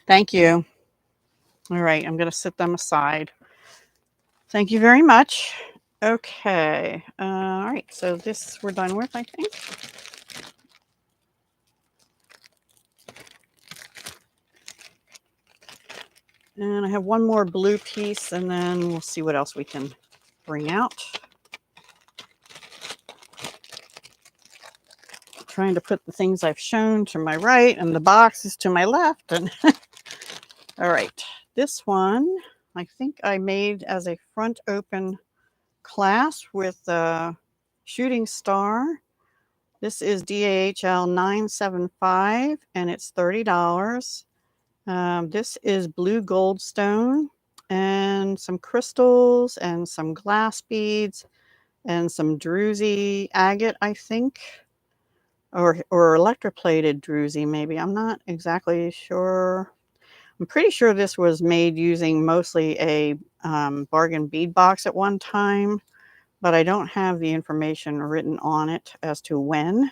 Thank you. All right, I'm going to set them aside. Thank you very much. Okay. All right, so this we're done with, I think. And I have one more blue piece, and then we'll see what else we can bring out. Trying to put the things I've shown to my right and the boxes to my left. And all right, this one I think I made as a front open clasp with a shooting star. This is DAHL 975 and it's $30. This is blue goldstone and some crystals and some glass beads and some druzy agate, I think, or electroplated druzy maybe. I'm not exactly sure. I'm pretty sure this was made using mostly a bargain bead box at one time, but I don't have the information written on it as to when.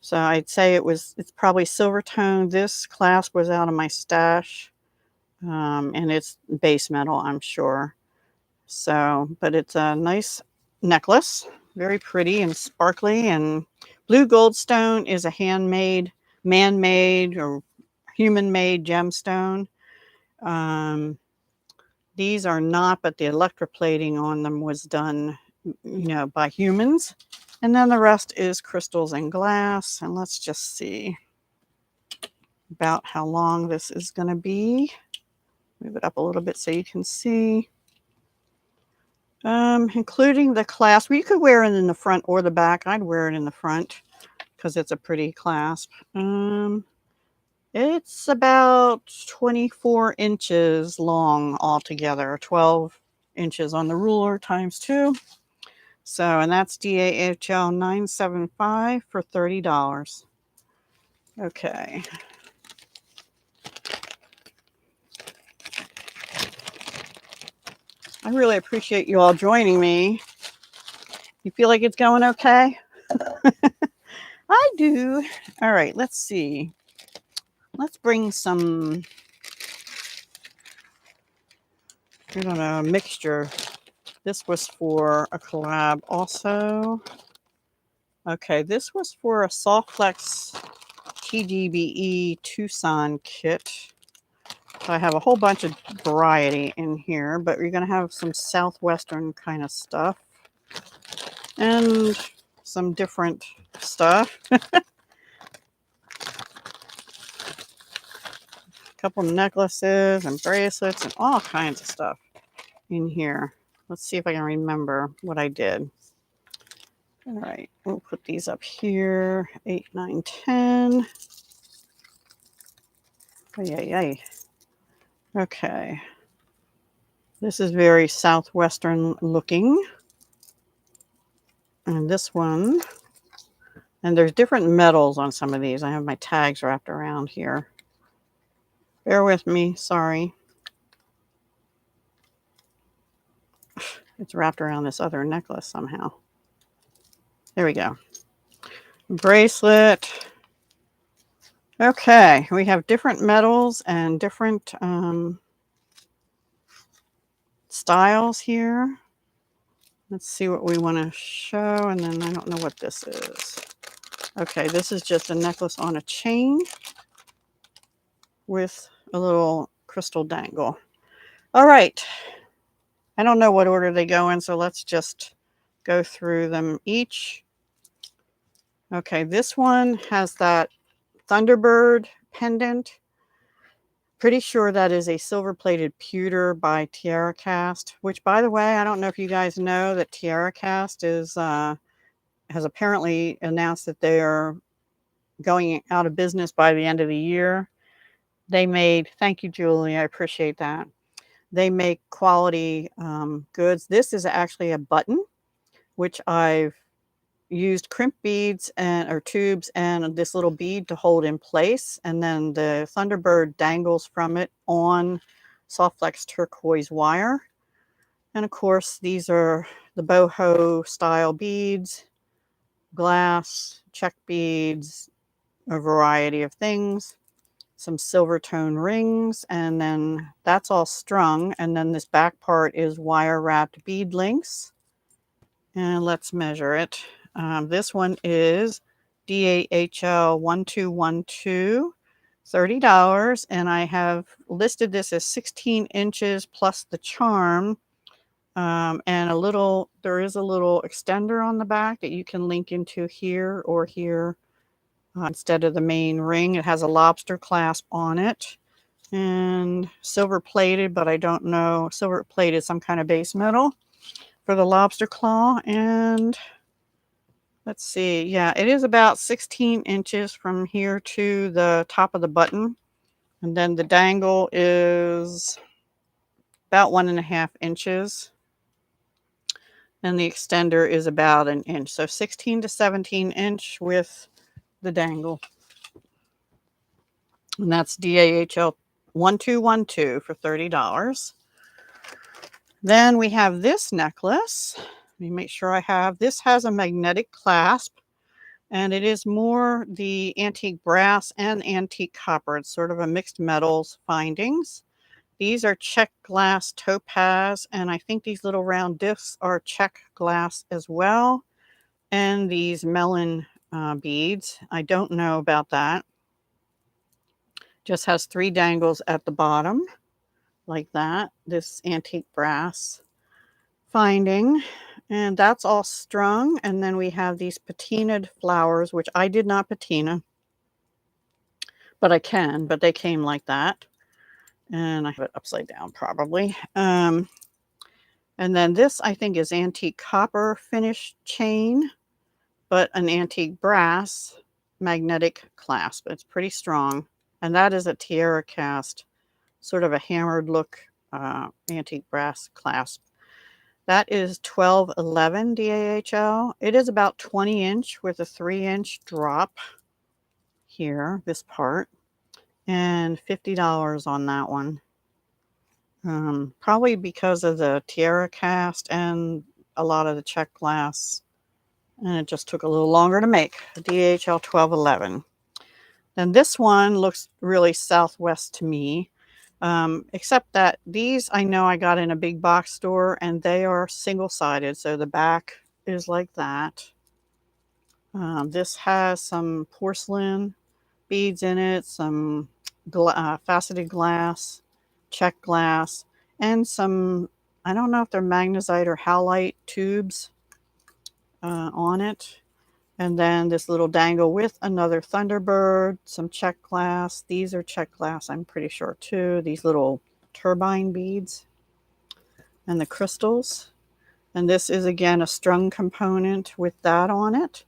So I'd say it's probably silver tone. This clasp was out of my stash, and it's base metal, I'm sure. So, but it's a nice necklace, very pretty and sparkly. And blue goldstone is a handmade, man-made, or human-made gemstone. These are not, but the electroplating on them was done, by humans. And then the rest is crystals and glass. And let's just see about how long this is going to be. Move it up a little bit so you can see. Including the clasp. Well, you could wear it in the front or the back. I'd wear it in the front because it's a pretty clasp. It's about 24 inches long altogether, 12 inches on the ruler times 2. So, and that's DAHL 975 for $30. Okay. I really appreciate you all joining me. You feel like it's going okay? I do. All right, let's see. Let's bring some, I don't know, mixture. This was for a collab also. Okay, this was for a Softflex TGBE Tucson kit. So I have a whole bunch of variety in here, but you're going to have some Southwestern kind of stuff and some different stuff. Couple necklaces and bracelets and all kinds of stuff in here. Let's see if I can remember what I did. All right, we'll put these up here. 8, 9, 10. Oh, yay. Okay. This is very Southwestern looking. And this one, and there's different metals on some of these. I have my tags wrapped around here. Bear with me, sorry. It's wrapped around this other necklace somehow. There we go. Bracelet. Okay, we have different metals and different styles here. Let's see what we want to show, and then I don't know what this is. Okay, this is just a necklace on a chain with a little crystal dangle. All right. I don't know what order they go in, so let's just go through them each. Okay, this one has that Thunderbird pendant. Pretty sure that is a silver-plated pewter by Tiara Cast, which, by the way, I don't know if you guys know that Tiara Cast has apparently announced that they are going out of business by the end of the year. They made, thank you, Julie, I appreciate that. They make quality goods. This is actually a button, which I've used crimp beads and or tubes and this little bead to hold in place, and then the Thunderbird dangles from it on soft flex turquoise wire. And of course, these are the boho style beads, glass, check beads, a variety of things, some silver tone rings, and then that's all strung. And then this back part is wire wrapped bead links. And let's measure it. This one is DAHL 1212, $30. And I have listed this as 16 inches plus the charm. And there is a little extender on the back that you can link into here or here instead of the main ring. It has a lobster clasp on it and silver plated, but I don't know. Silver plated, some kind of base metal for the lobster claw. And let's see. Yeah, it is about 16 inches from here to the top of the button. And then the dangle is about 1.5 inches. And the extender is about an inch. So 16 to 17 inch with the dangle. And that's DAHL 1212 for $30. Then we have this necklace. Let me make sure I have. This has a magnetic clasp, and it is more the antique brass and antique copper. It's sort of a mixed metals findings. These are check glass topaz, and I think these little round discs are check glass as well. And these melon beads. I don't know about that. Just has 3 dangles at the bottom like that. This antique brass finding, and that's all strung. And then we have these patinaed flowers, which I did not patina, but I can, but they came like that. And I have it upside down probably. And then this I think is antique copper finish chain, but an antique brass magnetic clasp. It's pretty strong. And that is a tiara cast, sort of a hammered look antique brass clasp. That is 1211 DAHL. It is about 20 inch with a 3-inch drop here, this part, and $50 on that one. Probably because of the tiara cast and a lot of the check glass, and it just took a little longer to make. DAHL 1211. Then this one looks really Southwest to me. Except that these I know I got in a big box store, and they are single-sided, so the back is like that. This has some porcelain beads in it, some faceted glass, check glass, and some, I don't know if they're magnesite or halite tubes on it. And then this little dangle with another Thunderbird, some check glass. These are check glass, I'm pretty sure too. These little turbine beads and the crystals. And this is again a strung component with that on it.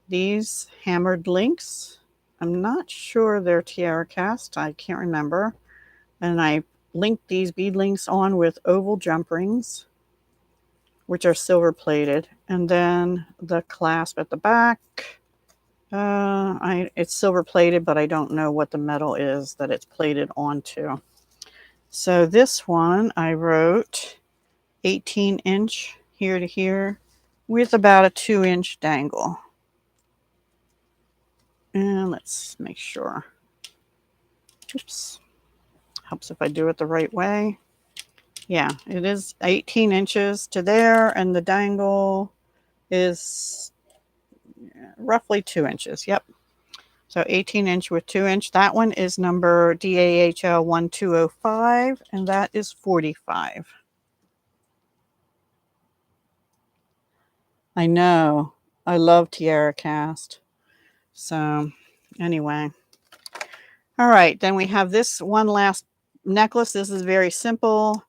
These hammered links, I'm not sure they're tiara cast, I can't remember. And I linked these bead links on with oval jump rings, which are silver plated. And then the clasp at the back, it's silver plated, but I don't know what the metal is that it's plated onto. So this one I wrote 18 inch here to here with about a 2-inch dangle. And let's make sure. Oops. Helps if I do it the right way. Yeah, it is 18 inches to there, and the dangle is roughly 2 inches. Yep. So 18 inch with 2 inch. That one is number DAHL 1205, and that is 45. I know. I love tiara cast. So anyway. All right, then we have this one last necklace. This is very simple.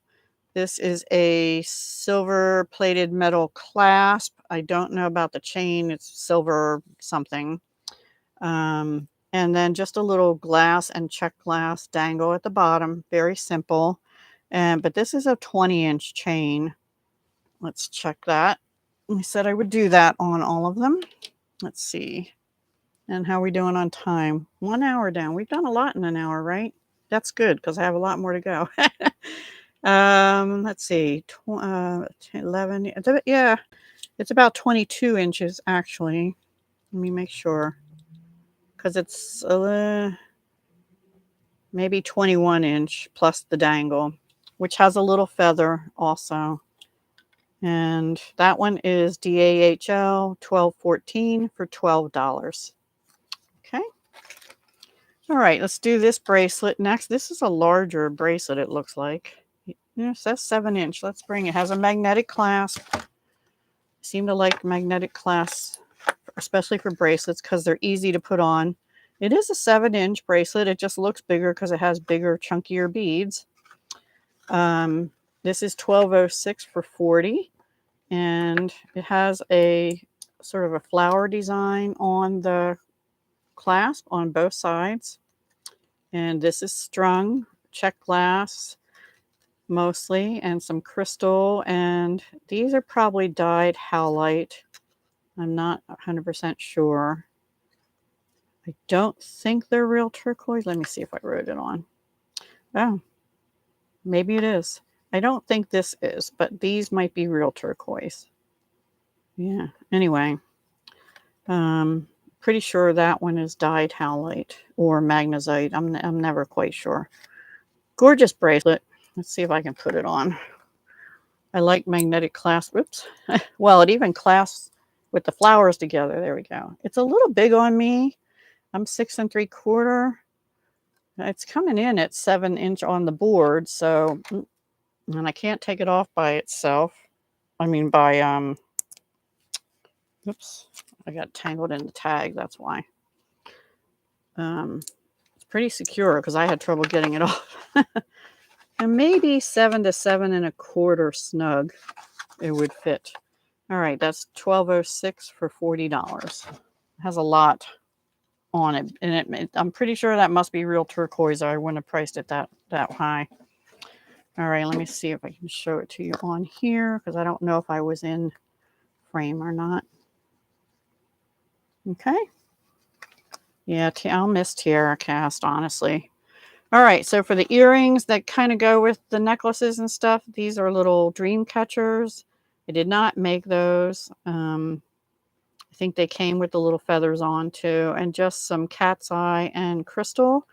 This is a silver plated metal clasp. I don't know about the chain. It's silver something. And And then just a little glass and check glass dangle at the bottom. Very simple. But this is a 20-inch chain. Let's check that. I said I would do that on all of them. Let's see. And how are we doing on time? 1 hour down. We've done a lot in an hour, right? That's good because I have a lot more to go. Let's see. 11. Yeah, it's about 22 inches actually. Let me make sure. Because it's maybe 21 inch plus the dangle, which has a little feather also. And that one is DAHL 1214 for $12. Okay. All right, let's do this bracelet next. This is a larger bracelet, it looks like. Yes, that's 7-inch. Let's bring it. It has a magnetic clasp. I seem to like magnetic clasps, especially for bracelets, because they're easy to put on. It is a 7-inch bracelet. It just looks bigger because it has bigger, chunkier beads. This is $12.06 for $40. And it has a sort of a flower design on the clasp on both sides. And this is strung, check glass mostly, and some crystal. And these are probably dyed howlite. I'm not 100% sure. I don't think they're real turquoise. Let me see if I wrote it on. Oh, maybe it is. I don't think this is, but these might be real turquoise. Yeah, anyway. Pretty sure that one is dyed howlite or magnesite. I'm never quite sure. Gorgeous bracelet. Let's see if I can put it on. I like magnetic clasp. Whoops. Well, it even clasps with the flowers together. There we go. It's a little big on me. I'm 6 3/4. It's coming in at 7-inch on the board, so, and I can't take it off by itself. I mean by oops, I got tangled in the tag, that's why. It's pretty secure because I had trouble getting it off. And maybe 7 to 7 1/4 snug it would fit. All right, that's $12.06 for $40. It has a lot on it, and I'm pretty sure that must be real turquoise, or I wouldn't have priced it that high. All right, let me see if I can show it to you on here because I don't know if I was in frame or not. Okay. Yeah, I'll miss tiara cast, honestly. All right, so for the earrings that kind of go with the necklaces and stuff, these are little dream catchers. I did not make those. I think they came with the little feathers on too, and just some cat's eye and crystal.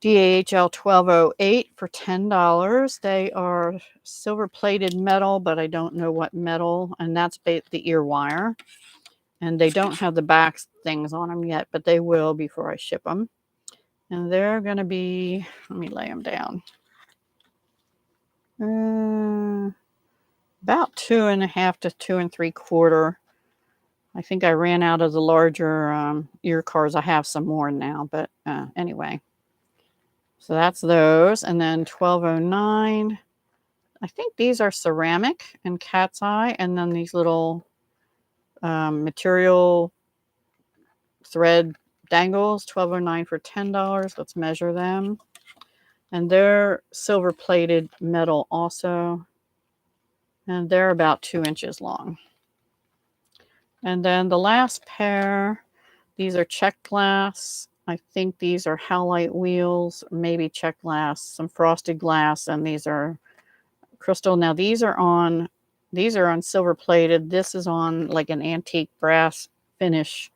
DAHL 1208 for $10. They are silver plated metal, but I don't know what metal, and that's the ear wire. And they don't have the back things on them yet, but they will before I ship them. And they're going to be, let me lay them down. About 2.5 to 2 3/4. I think I ran out of the larger ear cards. I have some more now, but anyway. So that's those. And then 1209. I think these are ceramic and cat's eye. And then these little material thread dangles, 1209 for $10. Let's measure them. And they're silver plated metal also. And they're about 2 inches long. And then the last pair, these are check glass. I think these are howlite wheels, maybe check glass, some frosted glass, and these are crystal. Now these are on silver plated. This is on like an antique brass finish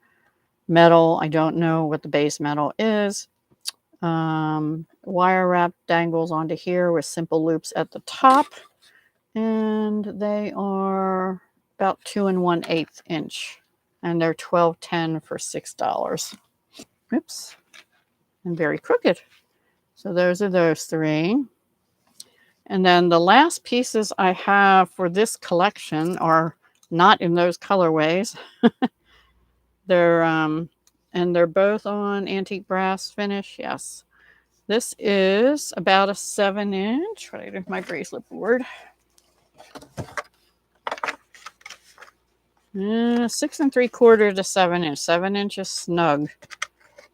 metal. I don't know what the base metal is. Wire wrap dangles onto here with simple loops at the top. And they are about 2 1/8 inch. And they're $12.10 for $6. Oops. And very crooked. So those are those three. And then the last pieces I have for this collection are not in those colorways. They're both on antique brass finish. Yes. This is about a 7-inch. What I do with my bracelet board. 6 3/4 to 7 inch. 7 inches snug.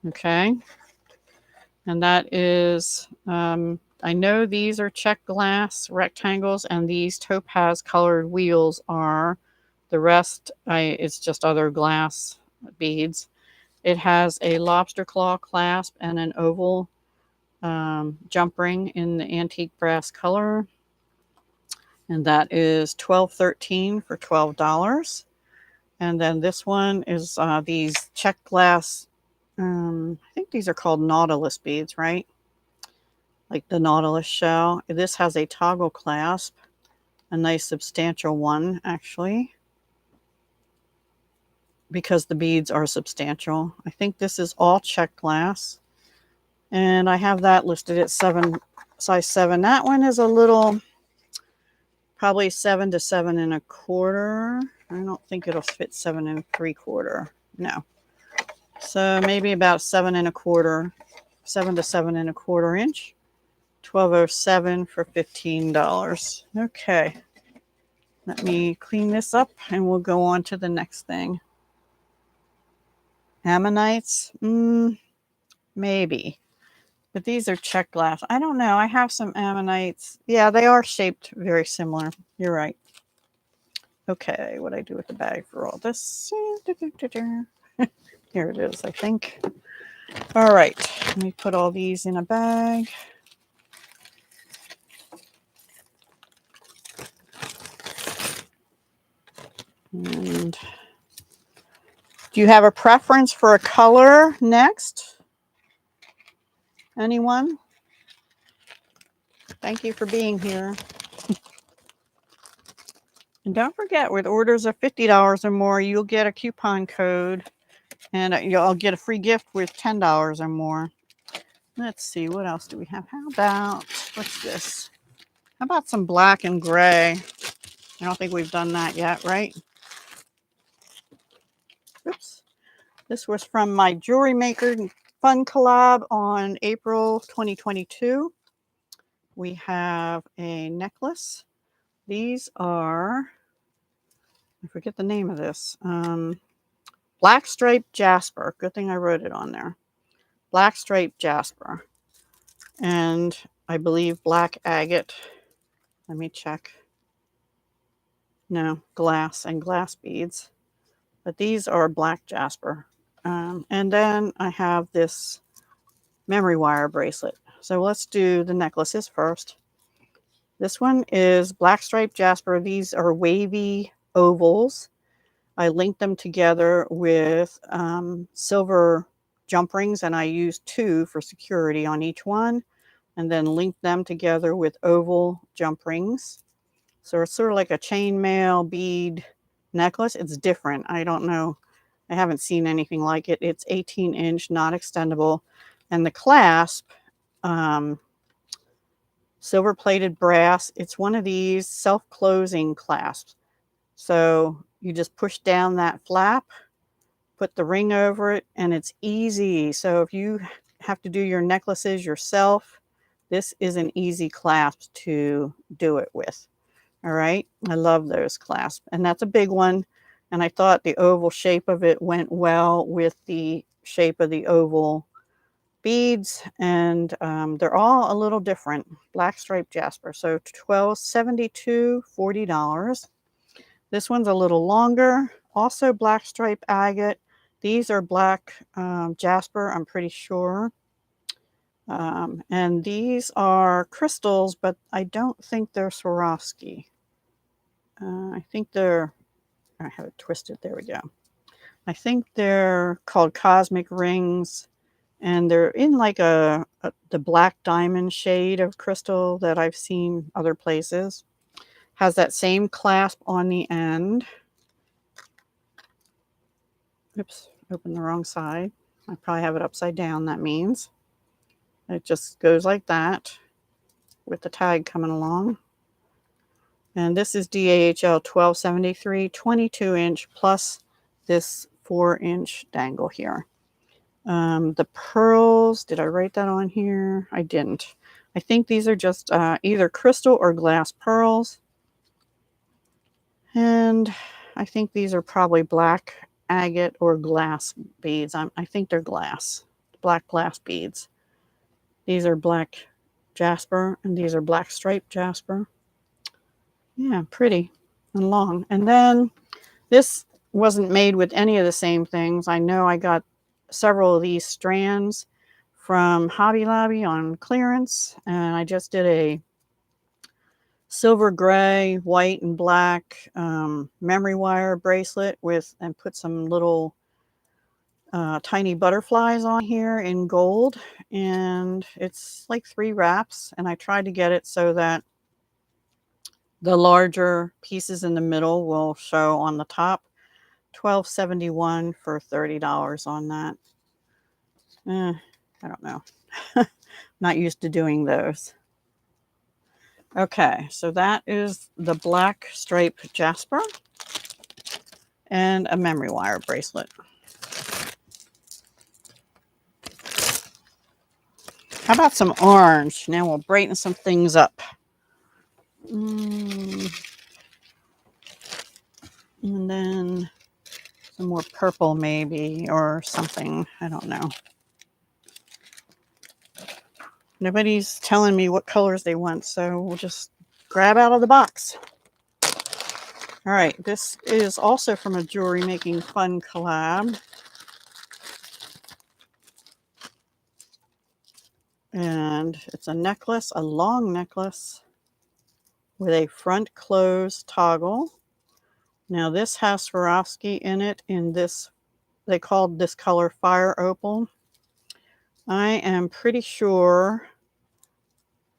Okay. And that is, I know these are check glass rectangles and these topaz colored wheels are. The rest, it's just other glass beads. It has a lobster claw clasp and an oval jump ring in the antique brass color. And that is $12.13 for $12. And then this one is these check glass, I think these are called Nautilus beads, right? Like the Nautilus shell. This has a toggle clasp, a nice substantial one, actually, because the beads are substantial. I think this is all check glass. And I have that listed at size 7. That one is a little, probably 7 to 7.25. I don't think it'll fit 7.75. No. So maybe about 7.25, 7 to 7.25 inch. $12.07 for $15. Okay. Let me clean this up and we'll go on to the next thing. Ammonites? Maybe. But these are check glass. I don't know. I have some ammonites. Yeah, they are shaped very similar. You're right. Okay, what do I do with the bag for all this? Here it is, I think. All right, let me put all these in a bag. And do you have a preference for a color next? Anyone? Thank you for being here. And don't forget, with orders of $50 or more, you'll get a coupon code and you'll get a free gift with $10 or more. Let's see, what else do we have? How about, what's this? How about some black and gray? I don't think we've done that yet, right? Oops. This was from my Jewelry Maker Fun Collab on April 2022. We have a necklace. These are, I forget the name of this. Black striped jasper. Good thing I wrote it on there. Black striped jasper. And I believe black agate. Let me check. No, glass and glass beads. But these are black jasper. And then I have this memory wire bracelet. So let's do the necklaces first. This one is black striped jasper. These are wavy ovals. I linked them together with silver jump rings, and I used 2 for security on each one, and then linked them together with oval jump rings. So it's sort of like a chainmail bead necklace. It's different. I don't know. I haven't seen anything like it. It's 18-inch, not extendable. And the clasp, silver plated brass. It's one of these self-closing clasps. So you just push down that flap, put the ring over it, and it's easy. So if you have to do your necklaces yourself, this is an easy clasp to do it with. All right. I love those clasps. And that's a big one. And I thought the oval shape of it went well with the shape of the oval beads. And they're all a little different. Black striped jasper. So $12.72, $40. This one's a little longer. Also black stripe agate. These are black jasper, I'm pretty sure. And these are crystals, but I don't think they're Swarovski. I think they're, I have it twisted, there we go. I think they're called cosmic rings, and they're in like the black diamond shade of crystal that I've seen other places. Has that same clasp on the end. Oops, opened the wrong side. I probably have it upside down, that means. It just goes like that with the tag coming along. And this is DAHL 1273, 22-inch plus this 4-inch dangle here. The pearls, did I write that on here? I didn't. I think these are just either crystal or glass pearls. And I think these are probably black agate or glass beads. I think they're glass. black glass beads. These are black jasper, and these are black striped jasper. Yeah, pretty and long. And then this wasn't made with any of the same things. I know I got several of these strands from Hobby Lobby on clearance, and I just did a silver gray, white, and black memory wire bracelet with, and put some little tiny butterflies on here in gold, and it's like 3 wraps, and I tried to get it so that the larger pieces in the middle will show on the top. $12.71 for $30 on that. I don't know. Not used to doing those. Okay, so that is the black stripe jasper and a memory wire bracelet. How about some orange? Now we'll brighten some things up. And then some more purple maybe, or something. I don't know. Nobody's telling me what colors they want, so we'll just grab out of the box. All right, this is also from a Jewelry Making Fun collab. And it's a necklace, a long necklace with a front close toggle. Now this has Swarovski in it in this, they called this color Fire Opal. I am pretty sure,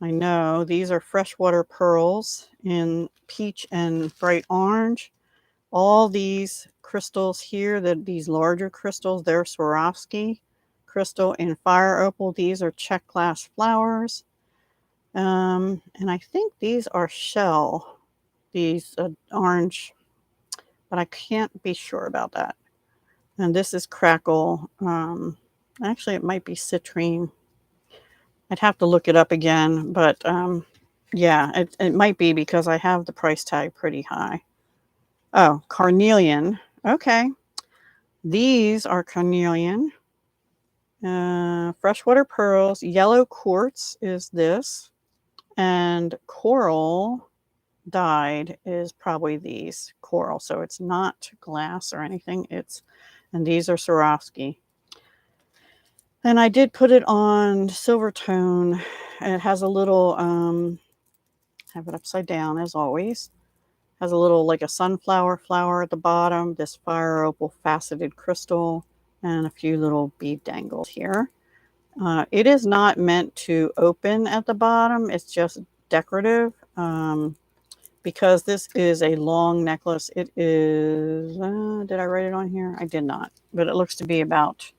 I know, these are freshwater pearls in peach and bright orange. All these crystals here, these larger crystals, they're Swarovski crystal in Fire Opal. These are Czech glass flowers. And I think these are shell, these orange, but I can't be sure about that. And this is crackle. Actually, it might be citrine. I'd have to look it up again, but yeah, it might be because I have the price tag pretty high. Oh, carnelian. Okay. These are carnelian. Freshwater pearls. Yellow quartz is this. And coral dyed is probably these coral. So it's not glass or anything. And these are Swarovski. And I did put it on silver tone. It has a little, have it upside down as always. Has a little, like a sunflower flower at the bottom, this fire opal faceted crystal, and a few little bead dangles here. It is not meant to open at the bottom. It's just decorative. Because this is a long necklace. It is, did I write it on here? I did not, but it looks to be about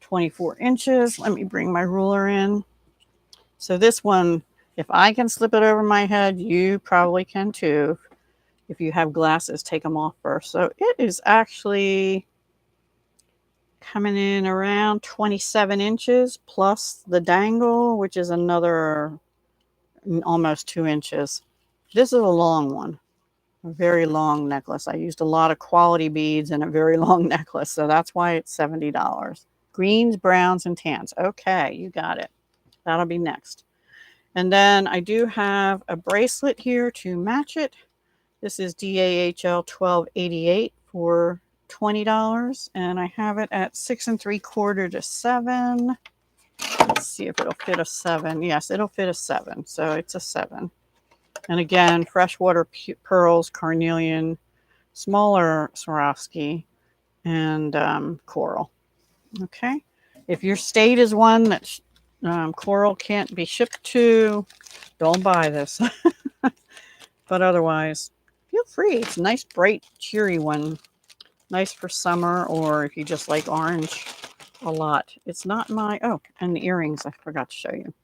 24 inches. Let me bring my ruler in. So this one, if I can slip it over my head, you probably can too. If you have glasses, take them off first. So it is actually coming in around 27 inches plus the dangle, which is another almost 2 inches. This is a long one. A very long necklace. I used a lot of quality beads in a very long necklace, so that's why it's $70. Greens, browns, and tans. Okay, you got it. That'll be next. And then I do have a bracelet here to match it. This is DAHL 1288 for $20, and I have it at 6 3/4 to 7. Let's see if it'll fit a 7. Yes, it'll fit a 7, so it's a 7. And again, freshwater pearls, carnelian, smaller Swarovski, and coral. Okay. If your state is one that coral can't be shipped to, don't buy this. But otherwise, feel free. It's a nice, bright, cheery one. Nice for summer, or if you just like orange a lot. It's not my, oh, and the earrings I forgot to show you.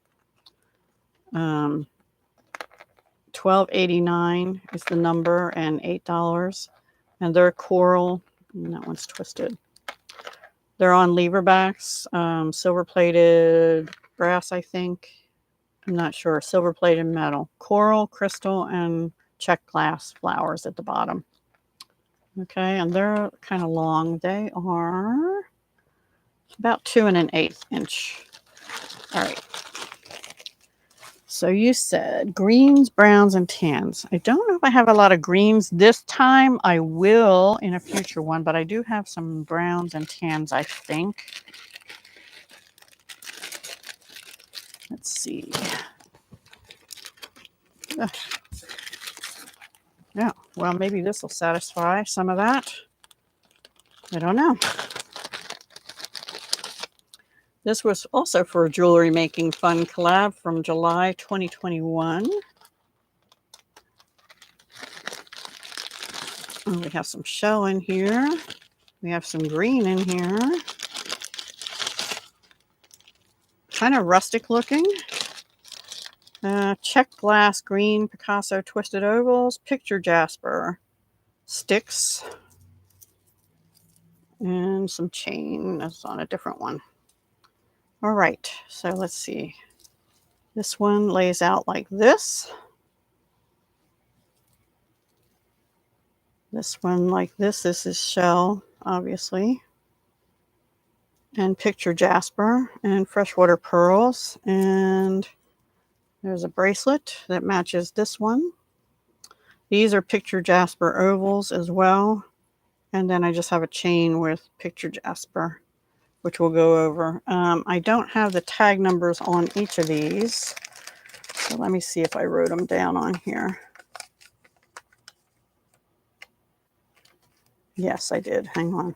$12.89 is the number, and $8. And they're coral. And that one's twisted. They're on lever backs, silver plated brass, I think. I'm not sure. Silver plated metal. Coral, crystal, and Czech glass flowers at the bottom. Okay, and they're kind of long. They are about 2 1/8 inch. All right. So you said greens, browns, and tans. I don't know if I have a lot of greens this time. I will in a future one, but I do have some browns and tans, I think. Let's see. Yeah, well, maybe this will satisfy some of that. I don't know. This was also for a jewelry making fun collab from July 2021. Oh, we have some shell in here. We have some green in here. Kind of rustic looking. Check glass, green, Picasso twisted ovals, picture jasper, sticks, and some chain. That's on a different one. All right, so let's see. This one lays out like this. This one like this. This is shell, obviously. And picture jasper and freshwater pearls. And there's a bracelet that matches this one. These are picture jasper ovals as well. And then I just have a chain with picture jasper, which we'll go over. I don't have the tag numbers on each of these. So let me see if I wrote them down on here. Yes, I did. Hang on.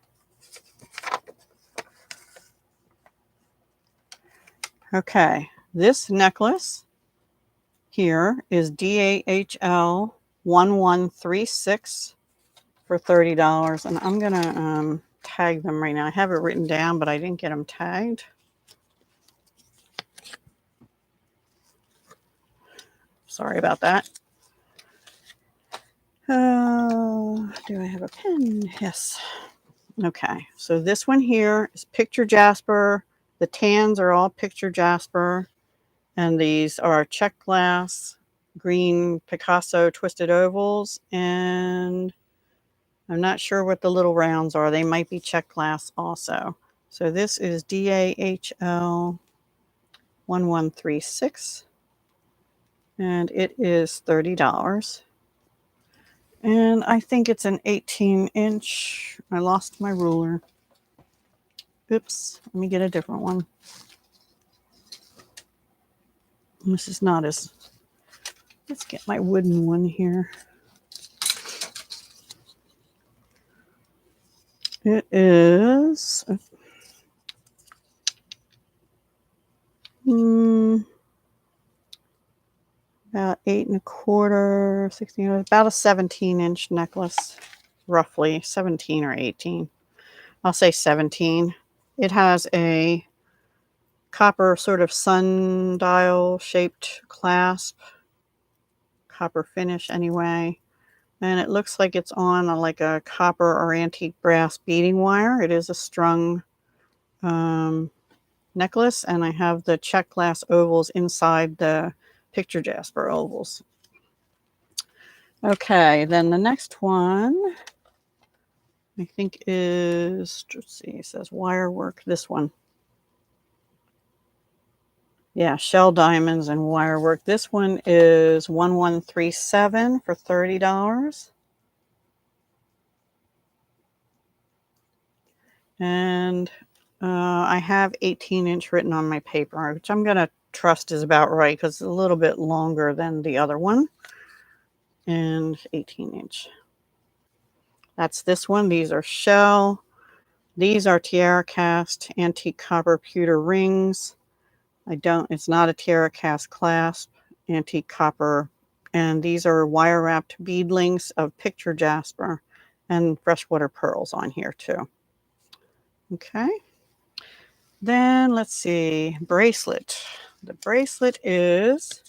Okay, this necklace here is DAHL 1136 for $30. And I'm going to tag them right now. I have it written down, but I didn't get them tagged. Sorry about that. Do I have a pen? Yes. Okay, so this one here is picture jasper. The tans are all picture jasper. And these are check glass, green Picasso twisted ovals. And I'm not sure what the little rounds are. They might be check glass also. So this is DAHL 1136. And it is $30. And I think it's an 18-inch. I lost my ruler. Oops, let me get a different one. This is not as... Let's get my wooden one here. It is... about 8 1/4, 16, about a 17-inch necklace, roughly 17 or 18. I'll say 17. It has a copper sort of sundial shaped clasp, copper finish anyway. And it looks like it's on like a copper or antique brass beading wire. It is a strung necklace, and I have the check glass ovals inside the picture jasper ovals. Okay, then the next one I think is, let's see, it says wire work, this one. Yeah, shell diamonds and wire work. This one is 1137 for $30. And I have 18-inch written on my paper, which I'm going to trust is about right because it's a little bit longer than the other one. And 18-inch. That's this one. These are shell. These are tiara cast antique copper pewter rings. It's not a tiara cast clasp, antique copper. And these are wire wrapped bead links of picture jasper and freshwater pearls on here too. Okay. Then let's see, bracelet. The bracelet is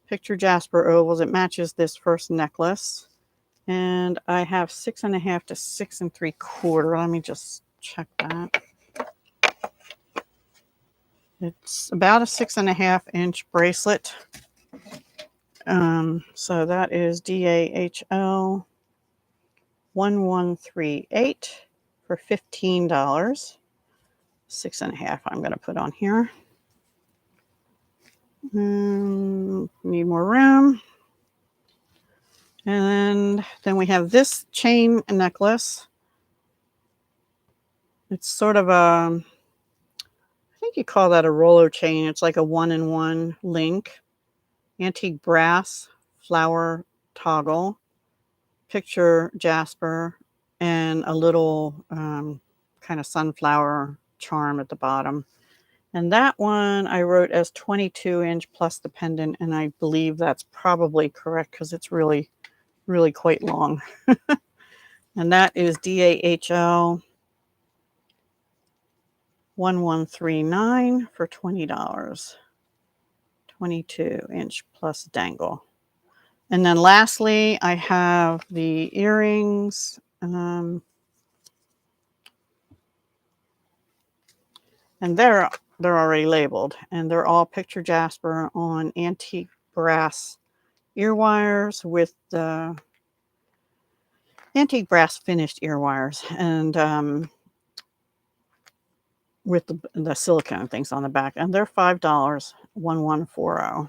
picture jasper ovals. It matches this first necklace. And I have 6 1/2 to 6 3/4. Let me just check that. It's about a 6 1/2 inch bracelet. So that is DAHL 1138 for $15. 6.5 I'm going to put on here. Need more room. And then we have this chain necklace. It's sort of a, I think you call that a roller chain. It's like a 1-in-1 link. Antique brass flower toggle, picture jasper, and a little kind of sunflower charm at the bottom. And that one I wrote as 22-inch plus the pendant, and I believe that's probably correct because it's really, really quite long. And that is DAHL 1139 for $20. 22-inch plus dangle. And then lastly, I have the earrings. And they're already labeled, and they're all picture jasper on antique brass ear wires with the antique brass finished ear wires, and with the silicone things on the back, and they're $5, 1140.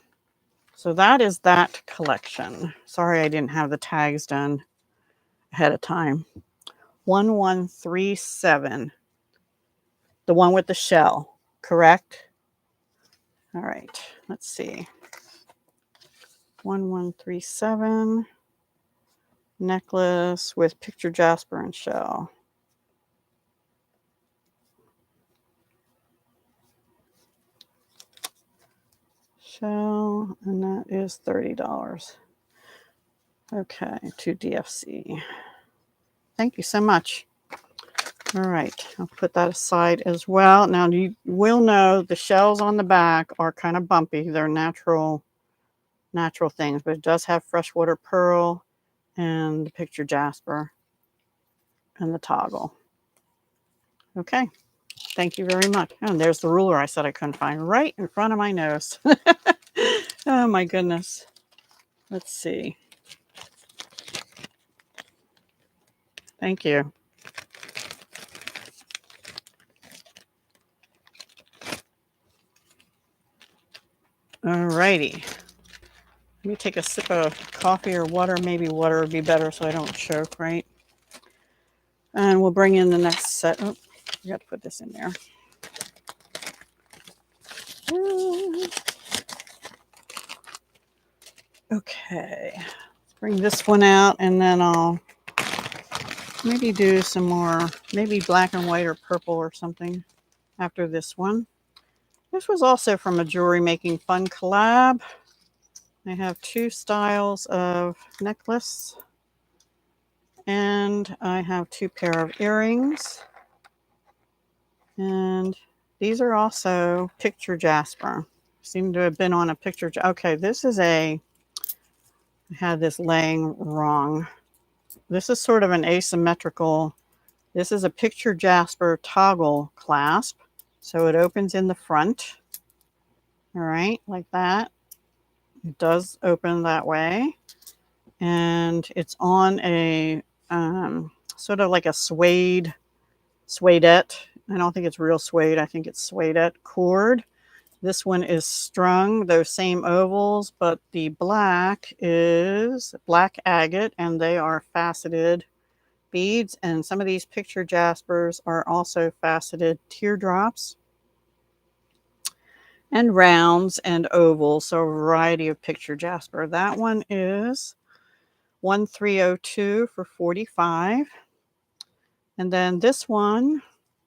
So that is that collection. Sorry I didn't have the tags done ahead of time. 1137, the one with the shell, correct? All right, let's see. 1137 necklace with picture jasper and shell. Shell, and that is $30. Okay, to DFC. Thank you so much. All right, I'll put that aside as well. Now you will know the shells on the back are kind of bumpy. They're natural things, but it does have freshwater pearl and the picture jasper and the toggle. Okay, thank you very much. Oh, and there's the ruler I said I couldn't find right in front of my nose. Oh my goodness. Let's see. Thank you. All righty. Let me take a sip of coffee or water. Maybe water would be better so I don't choke, right? And we'll bring in the next set. Oh, I got to put this in there. Okay. Bring this one out, and then I'll maybe do some more, maybe black and white or purple or something after this one. This was also from a Jewelry Making Fun collab. I have 2 styles of necklace, and I have 2 pair of earrings, and these are also picture jasper. Seem to have been on a picture. Okay, this is I had this laying wrong. This is sort of an asymmetrical. This is a picture jasper toggle clasp, so it opens in the front. All right, like that. It does open that way, and it's on a sort of like a suedette. I don't think it's real suede. I think it's suedette cord. This one is strung, those same ovals, but the black is black agate, and they are faceted beads. And some of these picture jaspers are also faceted teardrops and rounds and ovals, so a variety of picture jasper. That one is 1302 for $45. And then this one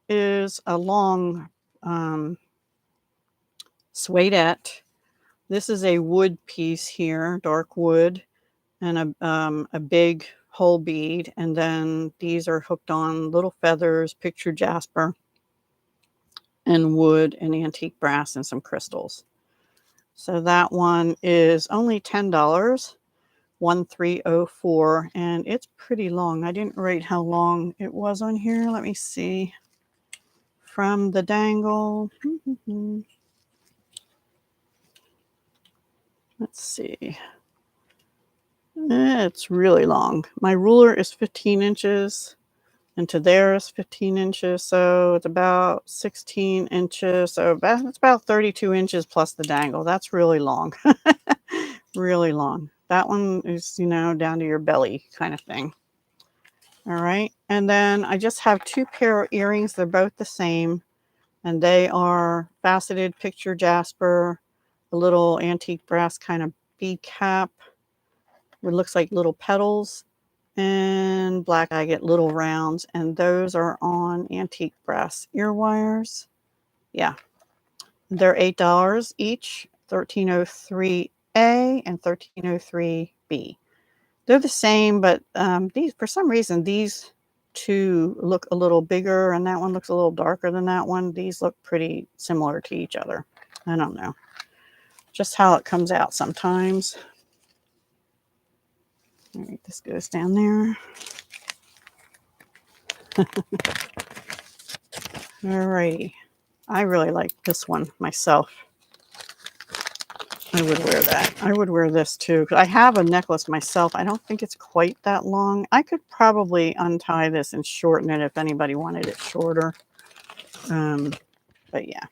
is a long suedette. This is a wood piece here, dark wood, and a big whole bead. And then these are hooked on little feathers, picture jasper, and wood and antique brass and some crystals. So that one is only $10, 1304, and it's pretty long. I didn't write how long it was on here. Let me see. From the dangle. Let's see. It's really long. My ruler is 15 inches, into theirs 15 inches. So it's about 16 inches. So it's about 32 inches plus the dangle. That's really long. Really long. That one is, you know, down to your belly kind of thing. All right. And then I just have two pair of earrings. They're both the same. And they are faceted picture jasper, a little antique brass kind of bead cap. It looks like little petals, and black agate little rounds. And those are on antique brass ear wires. Yeah. They're $8 each, 1303A and 1303B. They're the same, but these, for some reason, these two look a little bigger and that one looks a little darker than that one. These look pretty similar to each other. I don't know. Just how it comes out sometimes. All right, this goes down there. All righty. I really like this one myself. I would wear that. I would wear this too. I have a necklace myself. I don't think it's quite that long. I could probably untie this and shorten it if anybody wanted it shorter. But yeah.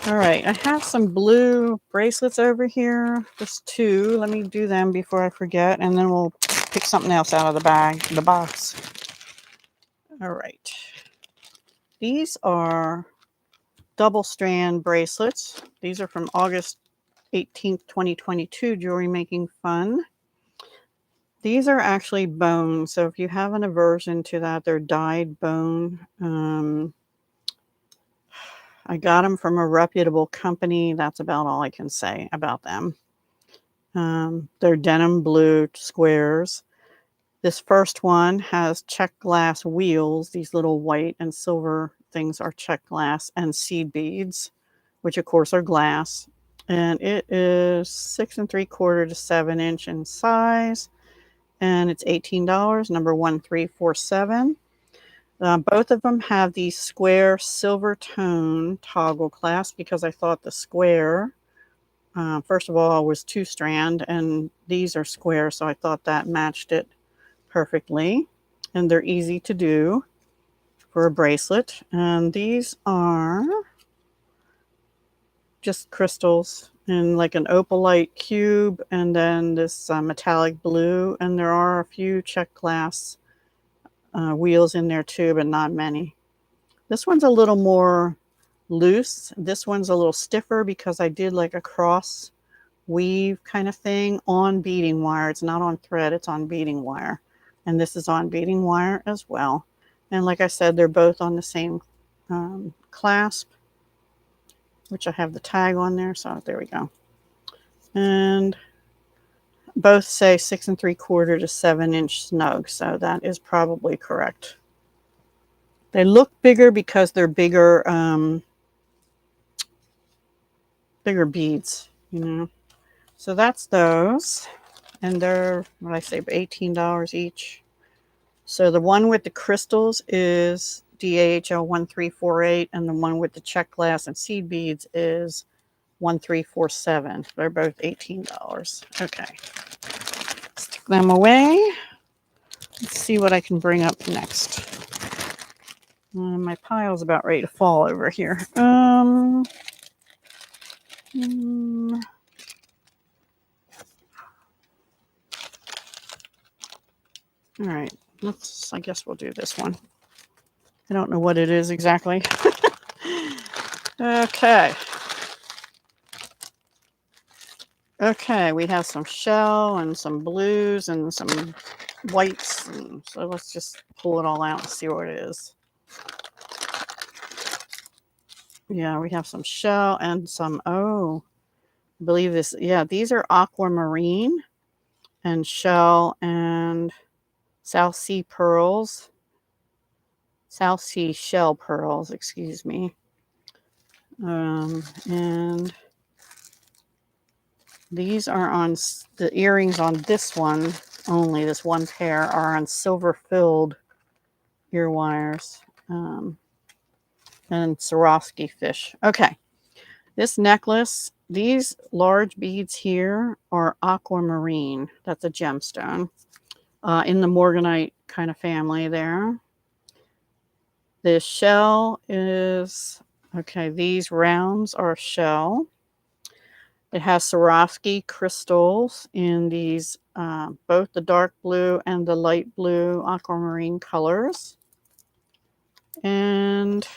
All right. I have some blue bracelets over here. Just two. Let me do them before I forget. And then we'll pick something else out of the box. All right. These are double strand bracelets. These are from August 18th, 2022, Jewelry Making Fun. These are actually bone. So if you have an aversion to that, they're dyed bone. I got them from a reputable company. That's about all I can say about them. They're denim blue squares. This first one has check glass wheels. These little white and silver things are check glass, and seed beads, which of course are glass. And it is 6 3/4 to 7 inch in size. And it's $18, number 1347. Both of them have the square silver tone toggle clasp because I thought the square, first of all, was 2-strand, and these are square, so I thought that matched it perfectly. And they're easy to do for a bracelet. And these are just crystals in like an opalite cube, and then this metallic blue. And there are a few check glass wheels in there too, but not many. This one's a little more loose. This one's a little stiffer because I did like a cross weave kind of thing on beading wire. It's not on thread, it's on beading wire. And this is on beading wire as well. And like I said, they're both on the same clasp, which I have the tag on there. So there we go. And both say 6 3/4 to 7 inch snug. So that is probably correct. They look bigger because they're bigger, bigger beads, you know. So that's those. And they're, what I say, $18 each. So the one with the crystals is DAHL 1348, and the one with the check glass and seed beads is 1347. They're both $18. Okay. Stick them away. Let's see what I can bring up next. My pile's about ready to fall over here. All right. I guess we'll do this one. I don't know what it is exactly. Okay. Okay, we have some shell and some blues and some whites. So let's just pull it all out and see what it is. Yeah, we have some shell and some, I believe this, yeah, these are aquamarine and shell and South Sea pearls. South Sea shell pearls, excuse me. And these are on, the earrings on this one only, this one pair, are on silver filled ear wires. And Swarovski fish. Okay. This necklace, these large beads here are aquamarine. That's a gemstone in the morganite kind of family there. The shell is, okay, these rounds are shell. It has Swarovski crystals in these, both the dark blue and the light blue aquamarine colors. And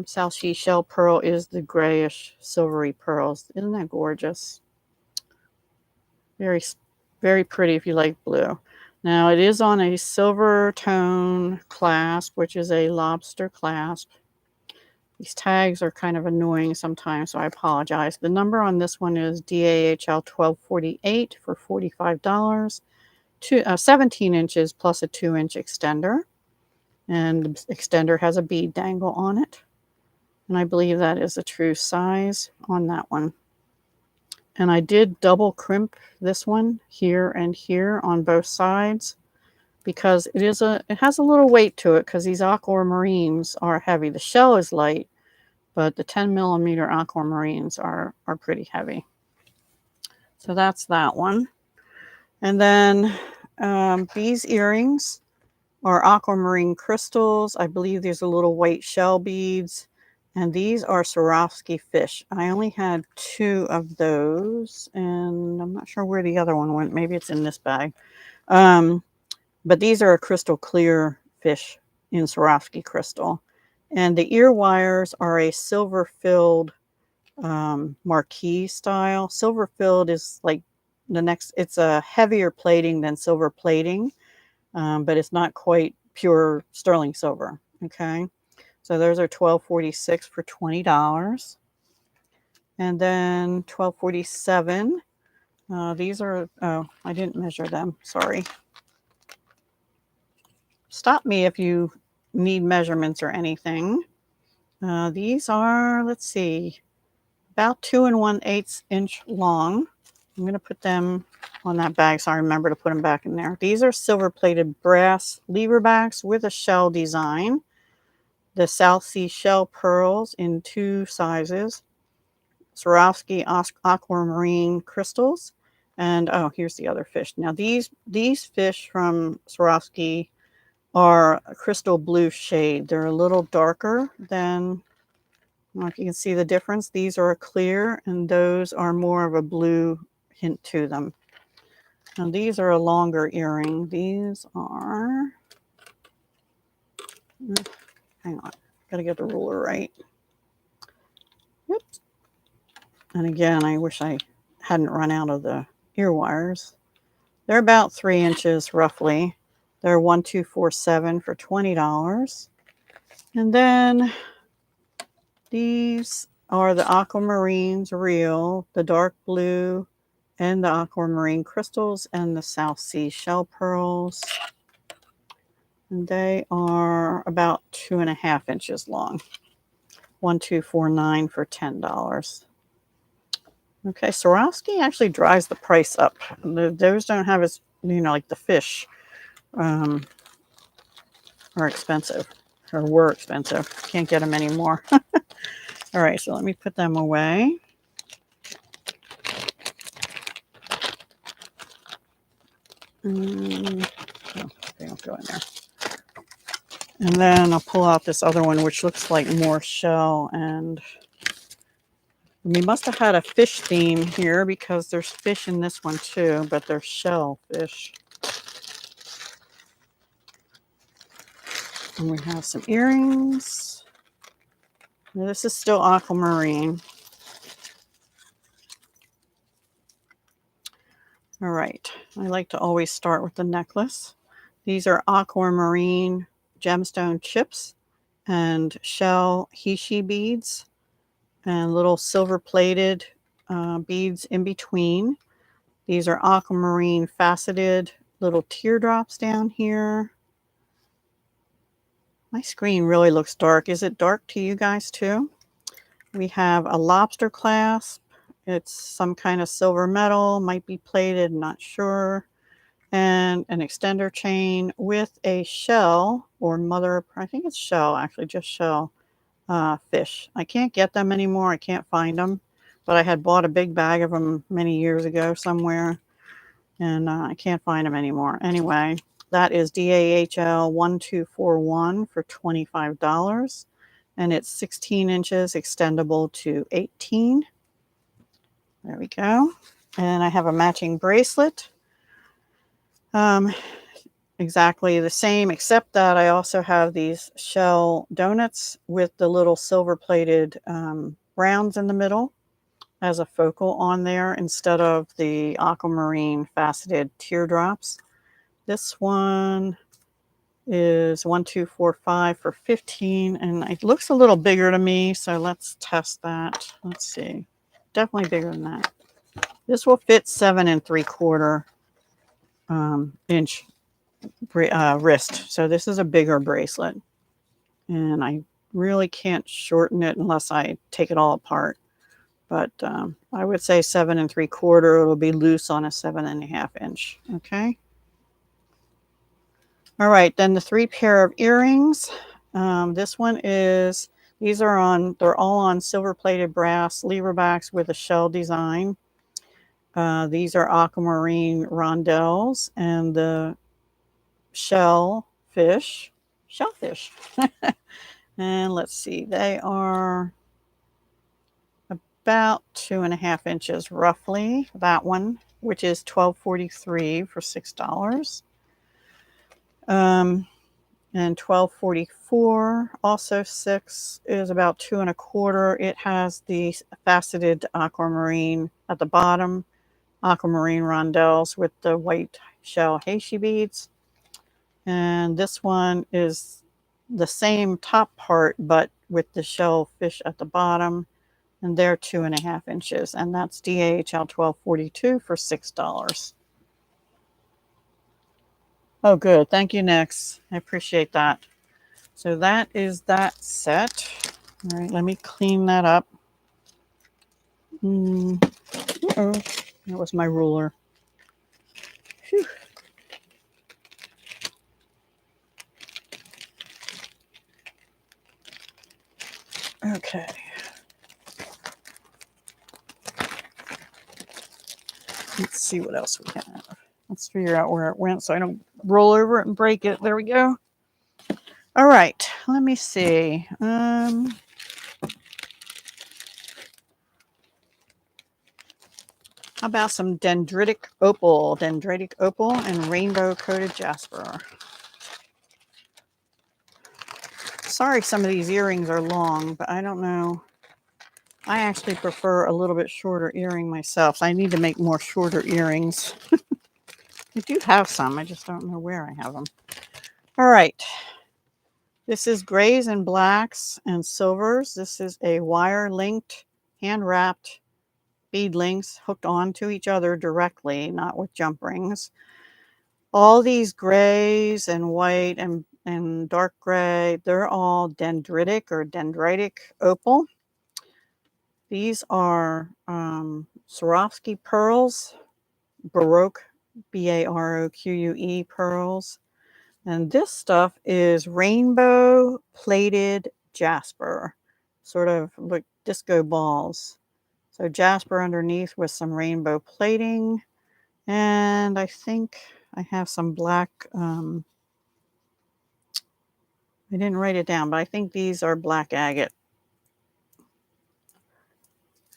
South Sea Shell Pearl is the grayish silvery pearls. Isn't that gorgeous? Very, very pretty if you like blue. Now it is on a silver tone clasp, which is a lobster clasp. These tags are kind of annoying sometimes, so I apologize. The number on this one is DAHL 1248 for $45. 17 inches plus a 2-inch extender. And the extender has a bead dangle on it. And I believe that is a true size on that one. And I did double crimp this one here and here on both sides because it has a little weight to it because these aquamarines are heavy. The shell is light, but the 10mm aquamarines are pretty heavy. So that's that one. And then these earrings are aquamarine crystals. I believe there's a little white shell beads. And these are Swarovski fish. I only had 2 of those, and I'm not sure where the other one went. Maybe it's in this bag. But these are a crystal clear fish in Swarovski crystal. And the ear wires are a silver-filled marquee style. Silver-filled is like it's a heavier plating than silver plating, but it's not quite pure sterling silver, okay? So those are $12.46 for $20. And then $12.47. These are, oh, I didn't measure them. Sorry. Stop me if you need measurements or anything. These are, let's see, about 2 1/8 inch long. I'm going to put them on that bag so I remember to put them back in there. These are silver-plated brass lever backs with a shell design. The South Sea Shell pearls in 2 sizes. Swarovski aquamarine crystals. And oh, here's the other fish. Now these fish from Swarovski are a crystal blue shade. They're a little darker than, I don't know if you can see the difference. These are clear and those are more of a blue hint to them. Now these are a longer earring. These are, hang on, gotta get the ruler right. Oops. And again, I wish I hadn't run out of the ear wires. They're about 3 inches roughly. They're 1247 for $20. And then these are the aquamarines real, the dark blue, and the aquamarine crystals, and the South Sea Shell pearls. And they are about 2.5 inches long. 1249 for $10. Okay, Swarovski actually drives the price up. Those don't have as, like the fish are expensive, or were expensive. Can't get them anymore. All right, so let me put them away. Oh, they don't go in there. And then I'll pull out this other one, which looks like more shell. And we must have had a fish theme here because there's fish in this one too, but they're shell fish. And we have some earrings. Now, this is still aquamarine. All right, I like to always start with the necklace. These are aquamarine gemstone chips and shell hishi beads and little silver plated beads in between. These are aquamarine faceted little teardrops down here. My screen really looks dark. Is it dark to you guys too? We have a lobster clasp. It's some kind of silver metal, might be plated, not sure. And an extender chain with a shell or mother, I think it's shell, actually just shell fish. I can't get them anymore. I can't find them, but I had bought a big bag of them many years ago somewhere. and I can't find them anymore. Anyway, that is DAHL 1241 for $25, and it's 16 inches extendable to 18. There we go. And I have a matching bracelet. Exactly the same, except that I also have these shell donuts with the little silver plated rounds in the middle as a focal on there instead of the aquamarine faceted teardrops. This one is 1245 for 15, and it looks a little bigger to me, so let's test that. Let's see. Definitely bigger than that. This will fit 7 3/4 inch wrist. So this is a bigger bracelet, and I really can't shorten it unless I take it all apart. But I would say 7 3/4. It'll be loose on a 7.5 inch. Okay. All right. Then the 3 pair of earrings. This one is. These are on. They're all on silver plated brass lever backs with a shell design. These are aquamarine rondelles, and the shellfish. And let's see, they are about 2.5 inches roughly. That one, which is $12.43 for $6. And $12.44, also 6, is about 2 1/4. It has the faceted aquamarine at the bottom, aquamarine rondelles with the white shell heishi beads. And this one is the same top part, but with the shellfish at the bottom, and they're 2.5 inches, and that's DAHL 1242 for $6. Oh, good. Thank you, Nix. I appreciate that. So that is that set. All right, let me clean that up. Uh-oh. That was my ruler. Whew. Okay. Let's see what else we have. Let's figure out where it went so I don't roll over it and break it. There we go. All right. Let me see. How about some dendritic opal and rainbow coated jasper. Sorry, some of these earrings are long, but I don't know. I actually prefer a little bit shorter earring myself. So I need to make more shorter earrings. I do have some. I just don't know where I have them. All right. This is grays and blacks and silvers. This is a wire linked, hand wrapped bead links hooked onto each other directly, not with jump rings. All these grays and white and dark gray, they're all dendritic or dendritic opal. These are Swarovski pearls, Baroque, BAROQUE pearls. And this stuff is rainbow plated jasper, sort of like disco balls. So jasper underneath with some rainbow plating. And I think I have some black, I didn't write it down, but I think these are black agate.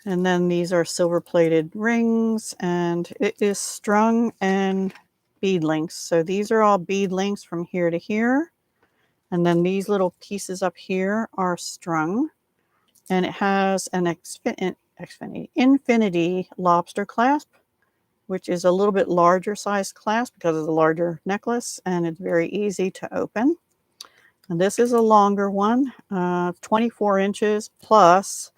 And then these are silver plated rings, and it is strung and bead links. So these are all bead links from here to here. And then these little pieces up here are strung. And it has an infinity lobster clasp, which is a little bit larger size clasp because of the larger necklace, and it's very easy to open. And this is a longer one, 24 inches plus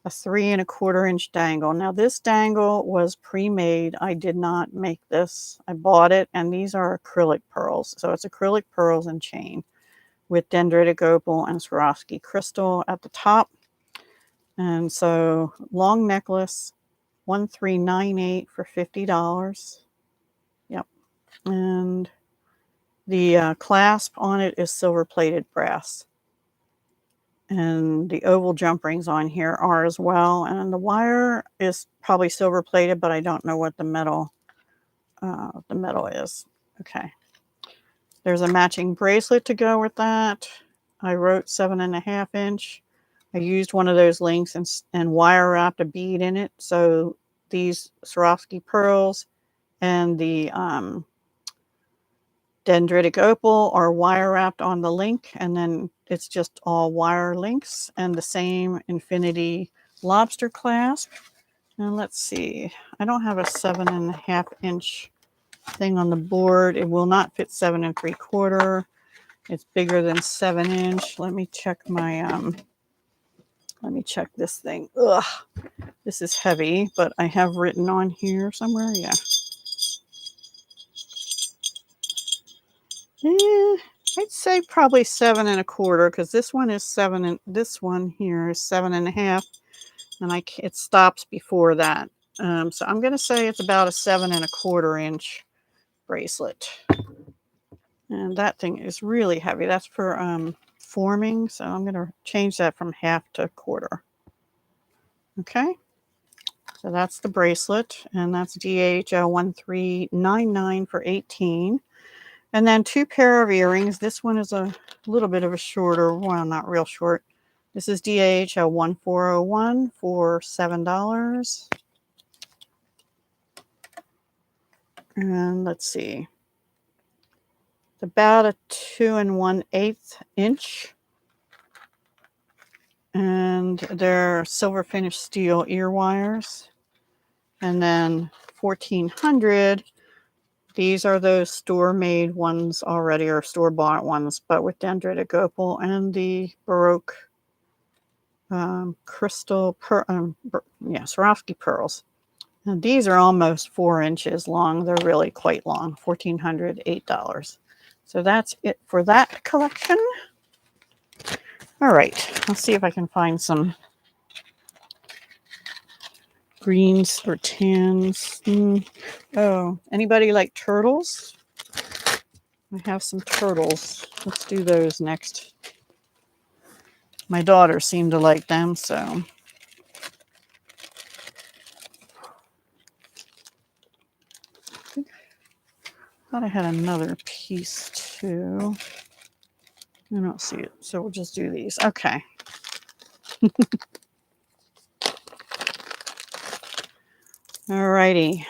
a 3 1/4 inch dangle. Now this dangle was pre-made. I did not make this. I bought it, and these are acrylic pearls. So it's acrylic pearls and chain with dendritic opal and Swarovski crystal at the top. And so long necklace, 1398 for $50. Yep. And the clasp on it is silver plated brass. And the oval jump rings on here are as well. And the wire is probably silver plated, but I don't know what the metal the metal is. Okay. There's a matching bracelet to go with that. I wrote 7.5 inch. I used one of those links and wire wrapped a bead in it. So these Swarovski pearls and the dendritic opal are wire wrapped on the link, and then it's just all wire links, and the same infinity lobster clasp. And let's see, I don't have a 7.5 inch thing on the board. It will not fit 7 3/4. It's bigger than 7 inch. Let me check my let me check this thing. Ugh, this is heavy, but I have written on here somewhere. Yeah. I'd say probably 7 1/4, because this one is 7 and this one here is 7.5, and it stops before that. So I'm going to say it's about a 7 1/4 inch bracelet. And that thing is really heavy. That's for forming. So I'm going to change that from half to quarter. Okay. So that's the bracelet, and that's DAHL 1399 for 18. And then 2 pair of earrings. This one is a little bit of a shorter, well, not real short. This is DAHL 1401 for $7. And let's see. It's about a 2 1/8 inch. And they're silver finished steel ear wires. And then 1400. These are those store-made ones already, or store-bought ones, but with dendritic opal and the Baroque crystal, Swarovski pearls. And these are almost 4 inches long. They're really quite long. $1,400, $8. So that's it for that collection. All right, let's see if I can find some greens or tans. Oh, anybody like turtles? I have some turtles. Let's do those next. My daughter seemed to like them, so. I thought I had another piece too. I don't see it, so we'll just do these. Okay. Alrighty.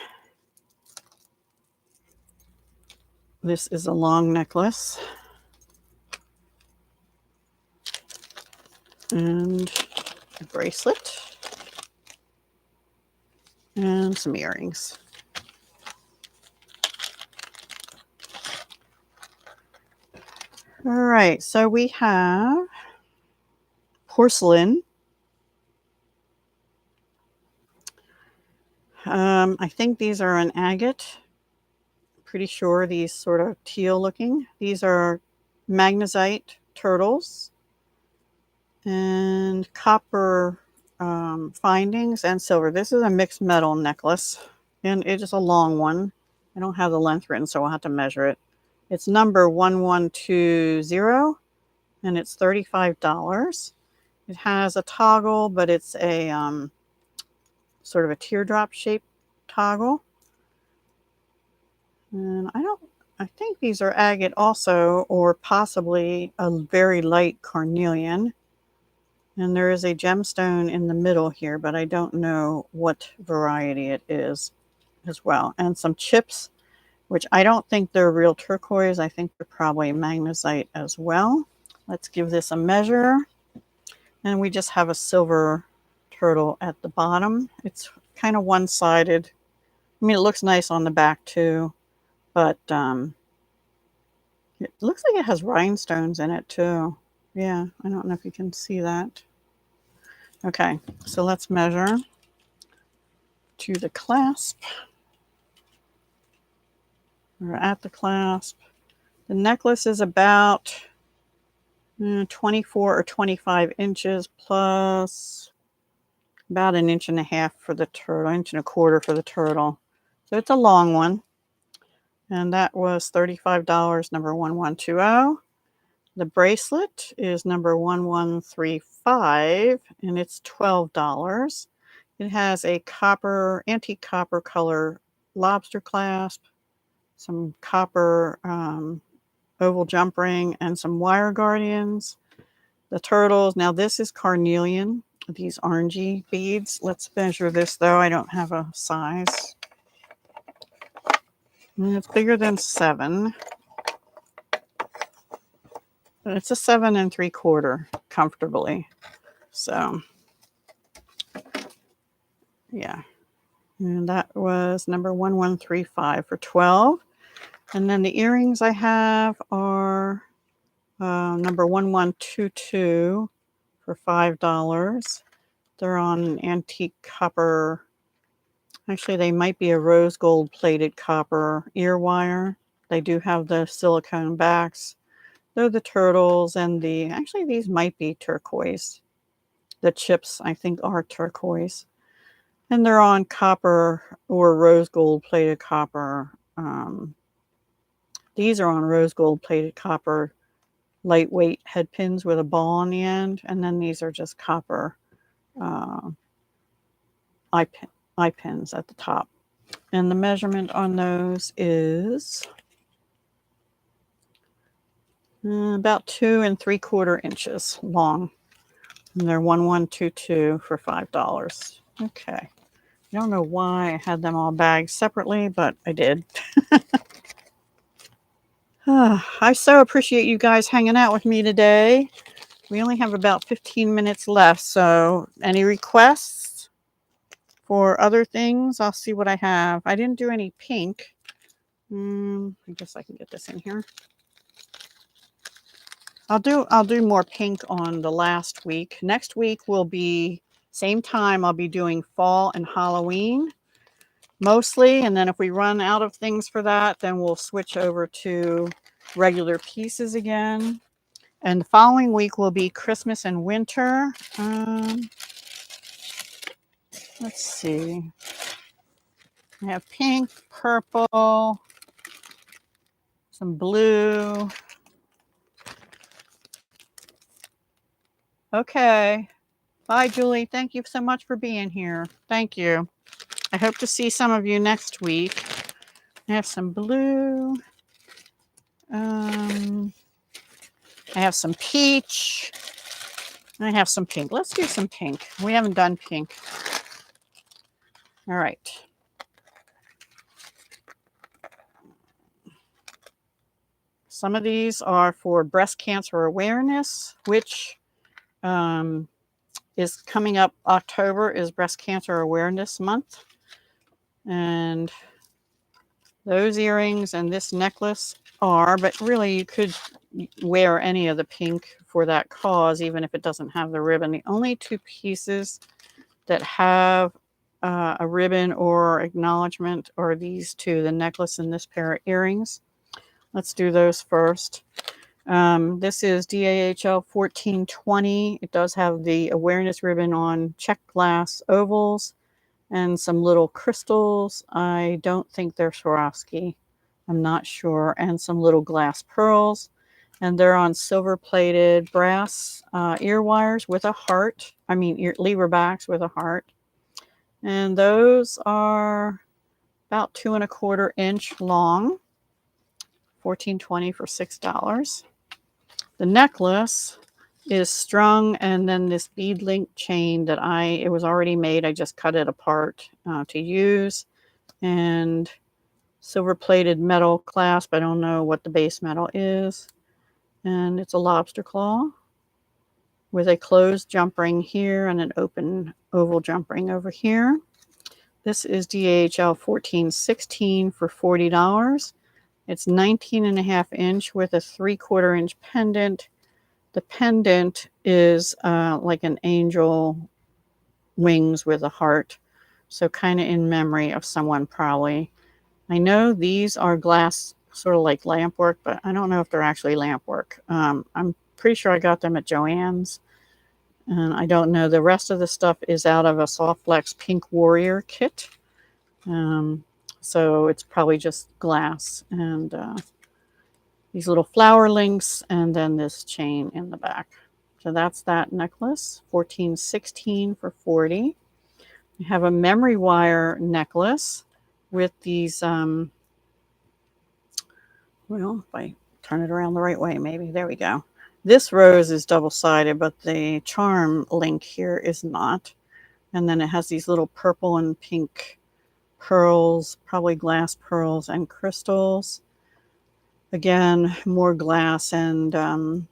This is a long necklace. And a bracelet. And some earrings. All right, so we have porcelain. I think these are an agate. Pretty sure these sort of teal looking. These are magnesite turtles and copper findings and silver. This is a mixed metal necklace, and it is a long one. I don't have the length written, so I'll have to measure it. It's number 1120, and it's $35. It has a toggle, but it's a sort of a teardrop shaped toggle. And I think these are agate also, or possibly a very light carnelian. And there is a gemstone in the middle here, but I don't know what variety it is as well. And some chips, which I don't think they're real turquoise. I think they're probably magnesite as well. Let's give this a measure. And we just have a silver turtle at the bottom. It's kind of one-sided. I mean, it looks nice on the back too, but it looks like it has rhinestones in it too. Yeah, I don't know if you can see that. Okay, so let's measure to the clasp. We're at the clasp. The necklace is about 24 or 25 inches plus about 1.5 inches for the turtle, 1.25 inches for the turtle. So it's a long one. And that was $35, number 1120. The bracelet is number 1135, and it's $12. It has a antique copper color lobster clasp, some copper oval jump ring, and some wire guardians. The turtles. Now this is carnelian, these orangey beads. Let's measure this though. I don't have a size. And it's bigger than 7. It's a 7 3/4 comfortably. So yeah. And that was number 1135 for 12. And then the earrings I have are number 1122 for $5. They're on an antique copper. Actually, they might be a rose gold plated copper ear wire. They do have the silicone backs. They're the turtles, and actually these might be turquoise. The chips, I think, are turquoise. And they're on copper or rose gold plated copper. These are on rose gold plated copper lightweight head pins with a ball on the end. And then these are just copper eye pins at the top. And the measurement on those is about 2 3/4 inches long. And they're 1122 for $5. Okay. I don't know why I had them all bagged separately, but I did. I so appreciate you guys hanging out with me today. We only have about 15 minutes left, so any requests for other things? I'll see what I have. I didn't do any pink. I guess I can get this in here. I'll do more pink on the last week. Next week will be same time. I'll be doing fall and Halloween mostly, and then if we run out of things for that, then we'll switch over to regular pieces again. And the following week will be Christmas and winter. Let's see. I have pink, purple, some blue. Okay. Bye, Julie. Thank you so much for being here. Thank you. I hope to see some of you next week. I have some blue. I have some peach. And I have some pink. Let's do some pink. We haven't done pink. All right. Some of these are for breast cancer awareness, which is coming up. October is Breast Cancer Awareness Month. And those earrings and this necklace are, but really you could wear any of the pink for that cause, even if it doesn't have the ribbon. The only 2 pieces that have a ribbon or acknowledgement are these 2, the necklace and this pair of earrings. Let's do those first. This is DAHL 1420. It does have the awareness ribbon on check glass ovals and some little crystals. I don't think they're Swarovski. I'm not sure. And some little glass pearls. And they're on silver plated brass ear wires with a heart. I mean, lever backs with a heart. And those are about 2 1/4 inch long. $14.20 for $6. The necklace is strung, and then this bead link chain that it was already made. I just cut it apart to use, and silver plated metal clasp. I don't know what the base metal is. And it's a lobster claw with a closed jump ring here and an open oval jump ring over here. This is DHL 1416 for $40. It's 19.5 inch with a 3/4 inch pendant. The pendant is like an angel wings with a heart. So kind of in memory of someone probably. I know these are glass, sort of like lamp work, but I don't know if they're actually lamp work. I'm pretty sure I got them at Joann's. And I don't know. The rest of the stuff is out of a Soft Flex Pink Warrior kit. So it's probably just glass. And these little flower links, and then this chain in the back. So that's that necklace, $14.16 for $40. We have a memory wire necklace with these Well, if I turn it around the right way, maybe. There we go. This rose is double-sided, but the charm link here is not. And then it has these little purple and pink pearls, probably glass pearls and crystals. Again, more glass, and I'm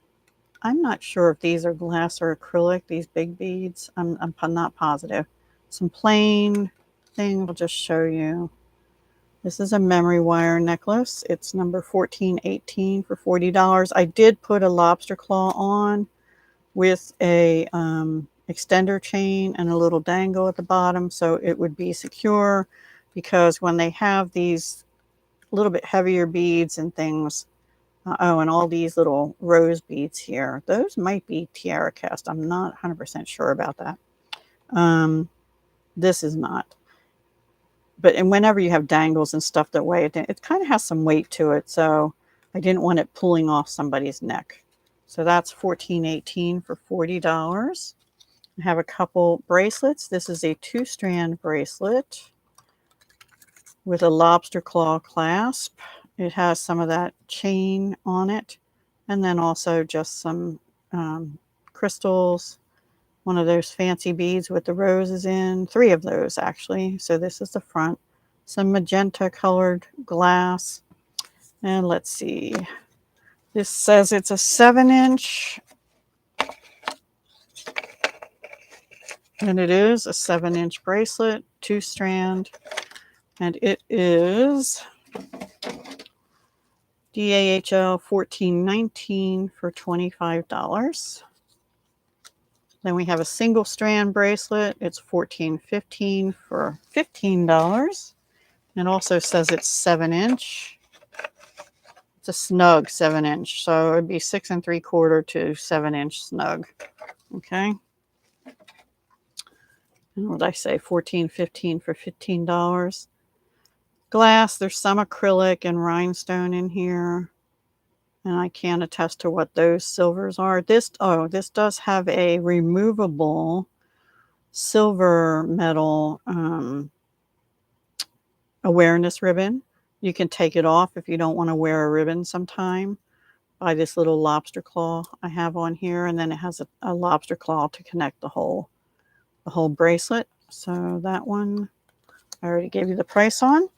not sure if these are glass or acrylic, these big beads. I'm not positive. Some plain thing I'll just show you. This is a memory wire necklace. It's number 1418 for $40. I did put a lobster claw on with a extender chain and a little dangle at the bottom so it would be secure, because when they have these a little bit heavier beads and things, oh, and all these little rose beads here, those might be tiara cast. I'm not 100% sure about that. This is not. But and whenever you have dangles and stuff that weigh it, it kind of has some weight to it, so I didn't want it pulling off somebody's neck. So that's $14.18 for $40. I have a couple bracelets. This is a 2-strand bracelet with a lobster claw clasp. It has some of that chain on it, and then also just some crystals, one of those fancy beads with the roses in, 3 of those actually. So this is the front, some magenta colored glass, and let's see, this says it's a 7-inch, and it is a 7-inch bracelet, 2-strand, and it is DAHL 1419 for $25. Then we have a single strand bracelet. It's $14.15 for $15. It also says it's 7-inch. It's a snug 7-inch, so it'd be 6 3/4 to 7-inch snug. Okay. And what did I say? $14.15 for $15. Glass. There's some acrylic and rhinestone in here, and I can't attest to what those silvers are. This does have a removable silver metal awareness ribbon. You can take it off if you don't want to wear a ribbon sometime by this little lobster claw I have on here, and then it has a lobster claw to connect the whole bracelet. So that one I already gave you the price on.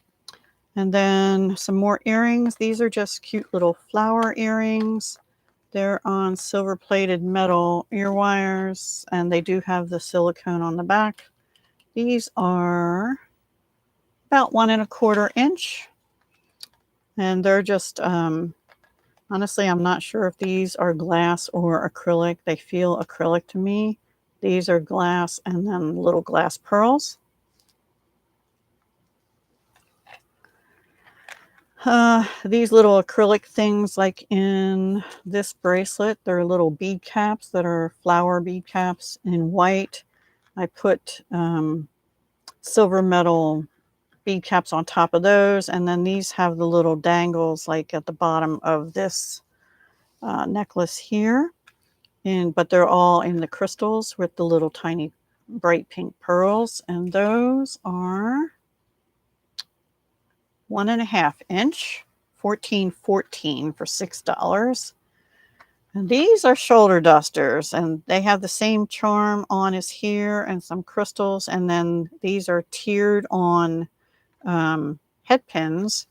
And then some more earrings. These are just cute little flower earrings. They're on silver plated metal ear wires, and they do have the silicone on the back. These are about 1 1/4 inch, and they're just honestly, I'm not sure if these are glass or acrylic. They feel acrylic to me. These are glass, and then little glass pearls. These little acrylic things, like in this bracelet, they're little bead caps that are flower bead caps in white. I put silver metal bead caps on top of those, and then these have the little dangles like at the bottom of this necklace here, but they're all in the crystals with the little tiny bright pink pearls, and those are 1 1/2 inch, $14.14 for $6. And these are shoulder dusters, and they have the same charm on as here and some crystals, and then these are tiered on head pins,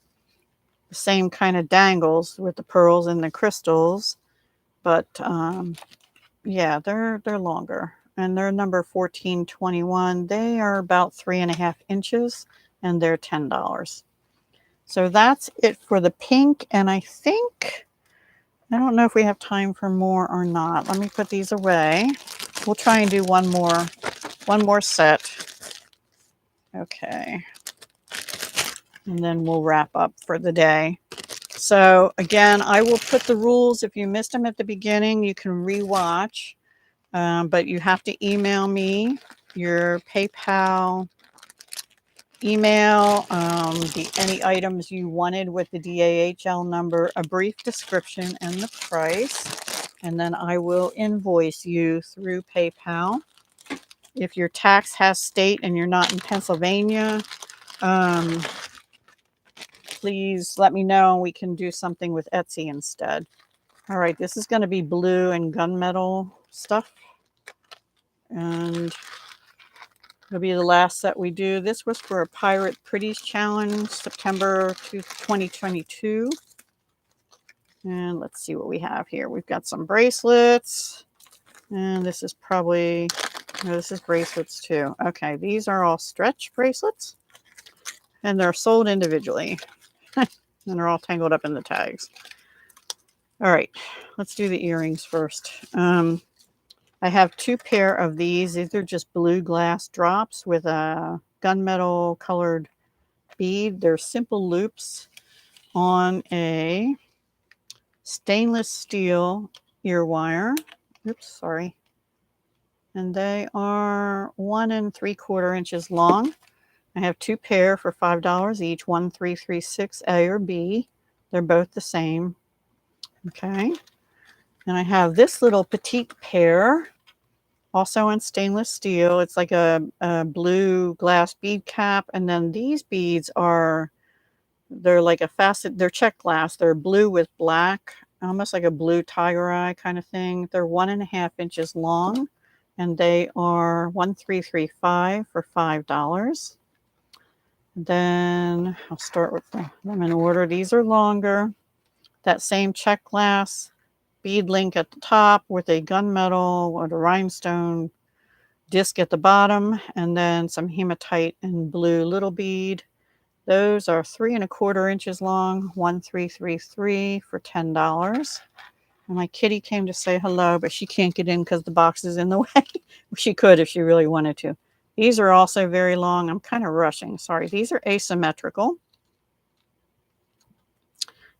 the same kind of dangles with the pearls and the crystals, but yeah, they're longer, and they're number 1421. They are about 3 1/2 inches, and they're $10. So that's it for the pink, and I don't know if we have time for more or not. Let me put these away. We'll try and do one more set. Okay. And then we'll wrap up for the day. So again, I will put the rules. If you missed them at the beginning, you can rewatch, but you have to email me your PayPal email, any items you wanted with the DAHL number, a brief description, and the price, and then I will invoice you through PayPal. If your tax has state and you're not in Pennsylvania, please let me know and we can do something with Etsy instead. All right, this is going to be blue and gunmetal stuff. And it'll be the last set we do. This was for a Pirate Pretties Challenge, September 2022. And let's see what we have here. We've got some bracelets. And this is probably, no, this is bracelets too. Okay, these are all stretch bracelets. And they're sold individually. And they're all tangled up in the tags. All right, let's do the earrings first. I have 2 pair of these. These are just blue glass drops with a gunmetal colored bead. They're simple loops on a stainless steel ear wire. Oops, sorry. And they are 1 3/4 inches long. I have 2 pair for $5 each, 1336 A or B. They're both the same. Okay. And I have this little petite pair, also in stainless steel. It's like a blue glass bead cap. And then these beads are, they're like a facet, they're check glass. They're blue with black, almost like a blue tiger eye kind of thing. They're 1.5 inches long, and they are 1335 for $5. Then I'll start with them in order. These are longer. That same check glass bead link at the top with a gunmetal or the rhinestone disc at the bottom, and then some hematite and blue little bead. Those are 3 1/4 inches long, 1333 for $10. And my kitty came to say hello, but she can't get in because the box is in the way. She could if she really wanted to. These are also very long. I'm kind of rushing. Sorry. These are asymmetrical.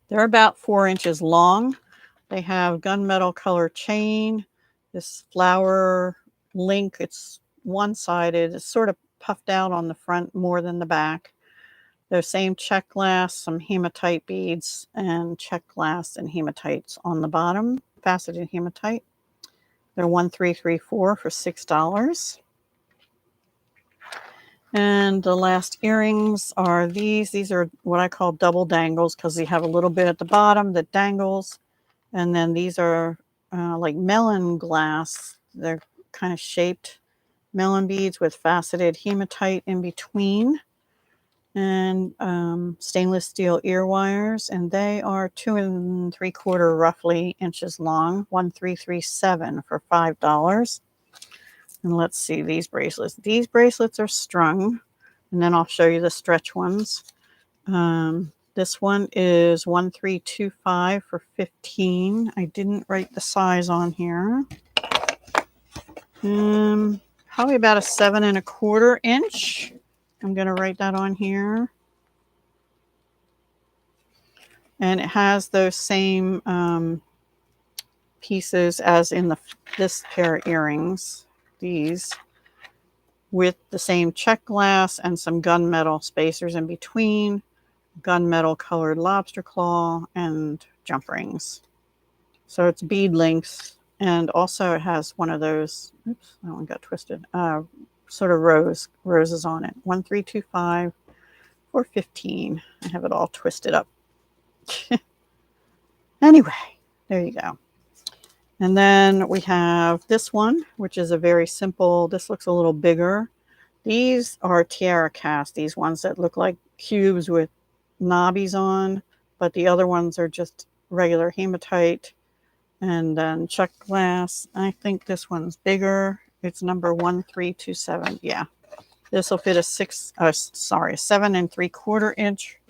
They're about 4 inches long. They have gunmetal color chain. This flower link, it's one-sided. It's sort of puffed out on the front more than the back. The same check glass, some hematite beads, and check glass and hematites on the bottom, faceted hematite. They're 1334 for $6. And the last earrings are these. These are what I call double dangles because they have a little bit at the bottom that dangles. And then these are like melon glass. They're kind of shaped melon beads with faceted hematite in between. And stainless steel ear wires. And they are 2 3/4 roughly inches long. 1337 for $5. And let's see these bracelets. These bracelets are strung, and then I'll show you the stretch ones. This one is 1325 for $15. I didn't write the size on here. Probably about a 7 1/4 inch. I'm going to write that on here. And it has those same pieces as in this pair of earrings. These, with the same check glass and some gunmetal spacers in between, gunmetal colored lobster claw, and jump rings. So it's bead links, and also it has one of those, oops, that one got twisted, sort of roses on it. 1325 for $15. I have it all twisted up. Anyway, there you go. And then we have this one, which is a very simple, this looks a little bigger. These are tiara cast, these ones that look like cubes with knobbies on, but the other ones are just regular hematite and then check glass. I think this one's bigger. It's number 1327. Yeah, this will fit a 7 3/4 inch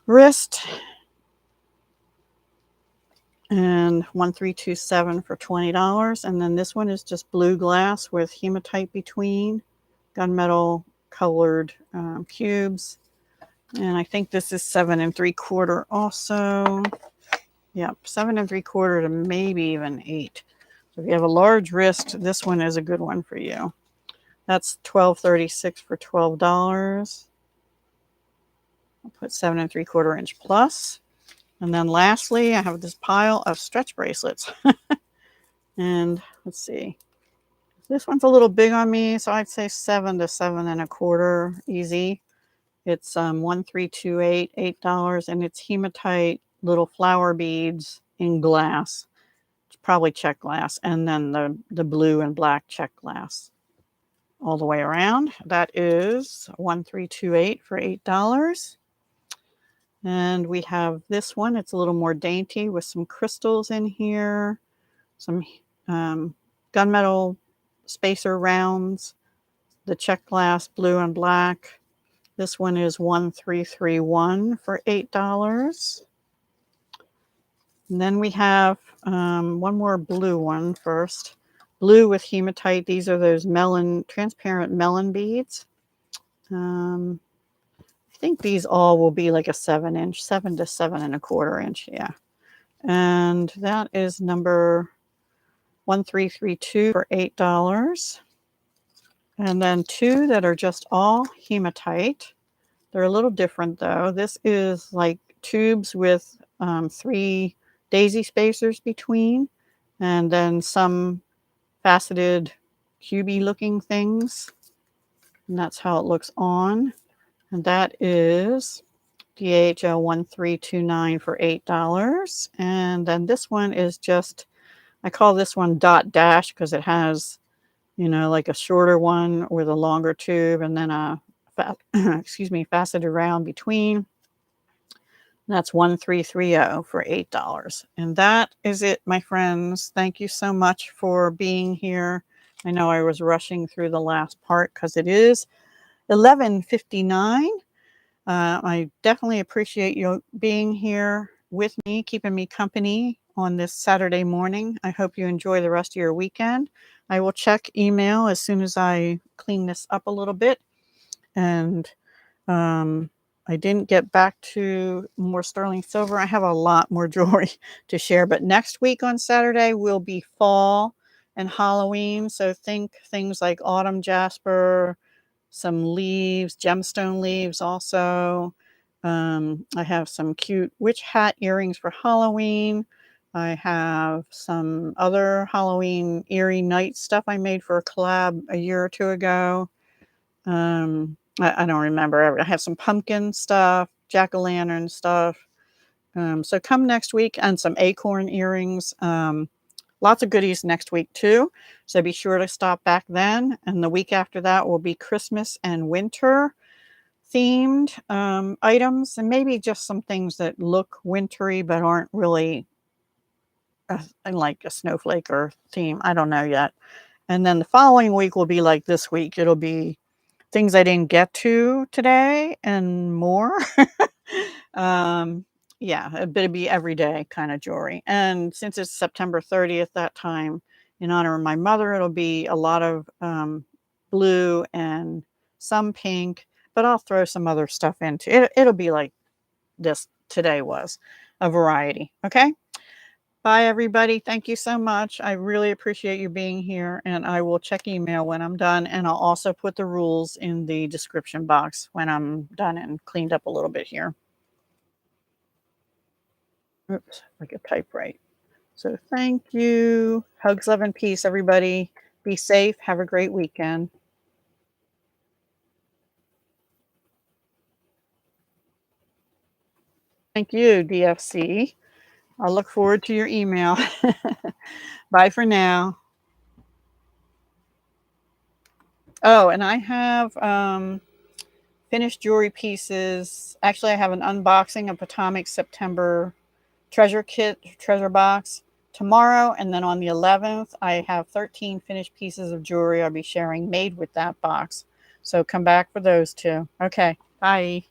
wrist. And 1327 for $20. And then this one is just blue glass with hematite between, gunmetal colored cubes. And I think this is 7 3/4 also. Yep, 7 3/4 to maybe even 8. So if you have a large wrist, this one is a good one for you. That's $12.36 for $12. I'll put 7 3/4 inch plus. And then lastly, I have this pile of stretch bracelets. And let's see. This one's a little big on me, so I'd say 7 to 7 1/4 easy. It's 1328, $8, and it's hematite little flower beads in glass. It's probably check glass, and then the blue and black check glass all the way around. That is 1328 for $8. And we have this one. It's a little more dainty with some crystals in here, some gunmetal spacer rounds, the check glass blue and black. This one is 1331 for $8. And then we have one more blue one first. Blue with hematite. These are those transparent melon beads. I think these all will be like a 7-inch, 7 to 7.25 inch. Yeah. And that is number 1332 for $8. And then two that are just all hematite. They're a little different though. This is like tubes with 3 daisy spacers between, and then some faceted cubey looking things. And that's how it looks on. And that is DAHL 1329 for $8. And then this one is just, I call this one dot dash because it has, like a shorter one with a longer tube and then a faceted round between. That's 1330 for $8. And that is it, my friends. Thank you so much for being here. I know I was rushing through the last part because it is 11:59. I definitely appreciate you being here with me, keeping me company on this Saturday morning. I hope you enjoy the rest of your weekend. I will check email as soon as I clean this up a little bit. And I didn't get back to more sterling silver. I have a lot more jewelry to share, but next week on Saturday will be fall and Halloween. So think things like autumn jasper, some leaves, gemstone leaves also. I have some cute witch hat earrings for Halloween. I have some other Halloween eerie night stuff I made for a collab a year or two ago. I don't remember. I have some pumpkin stuff, jack-o'-lantern stuff. So come next week, and some acorn earrings. Lots of goodies next week too. So be sure to stop back then. And the week after that will be Christmas and winter themed items, and maybe just some things that look wintry but aren't really like a snowflake or theme. I don't know yet. And then the following week will be like this week. It'll be things I didn't get to today and more. Yeah, it'll be everyday kind of jewelry. And since it's September 30th, that time, in honor of my mother, it'll be a lot of blue and some pink, but I'll throw some other stuff into it. It'll be like this today was, a variety. Okay. Bye, everybody. Thank you so much. I really appreciate you being here, and I will check email when I'm done, and I'll also put the rules in the description box when I'm done and cleaned up a little bit here. Oops, I could type right. So thank you. Hugs, love, and peace, everybody. Be safe. Have a great weekend. Thank you, DFC. I'll look forward to your email. Bye for now. Oh, and I have finished jewelry pieces. Actually, I have an unboxing of Potomac September treasure kit, treasure box tomorrow. And then on the 11th, I have 13 finished pieces of jewelry I'll be sharing made with that box. So come back for those two. Okay, bye.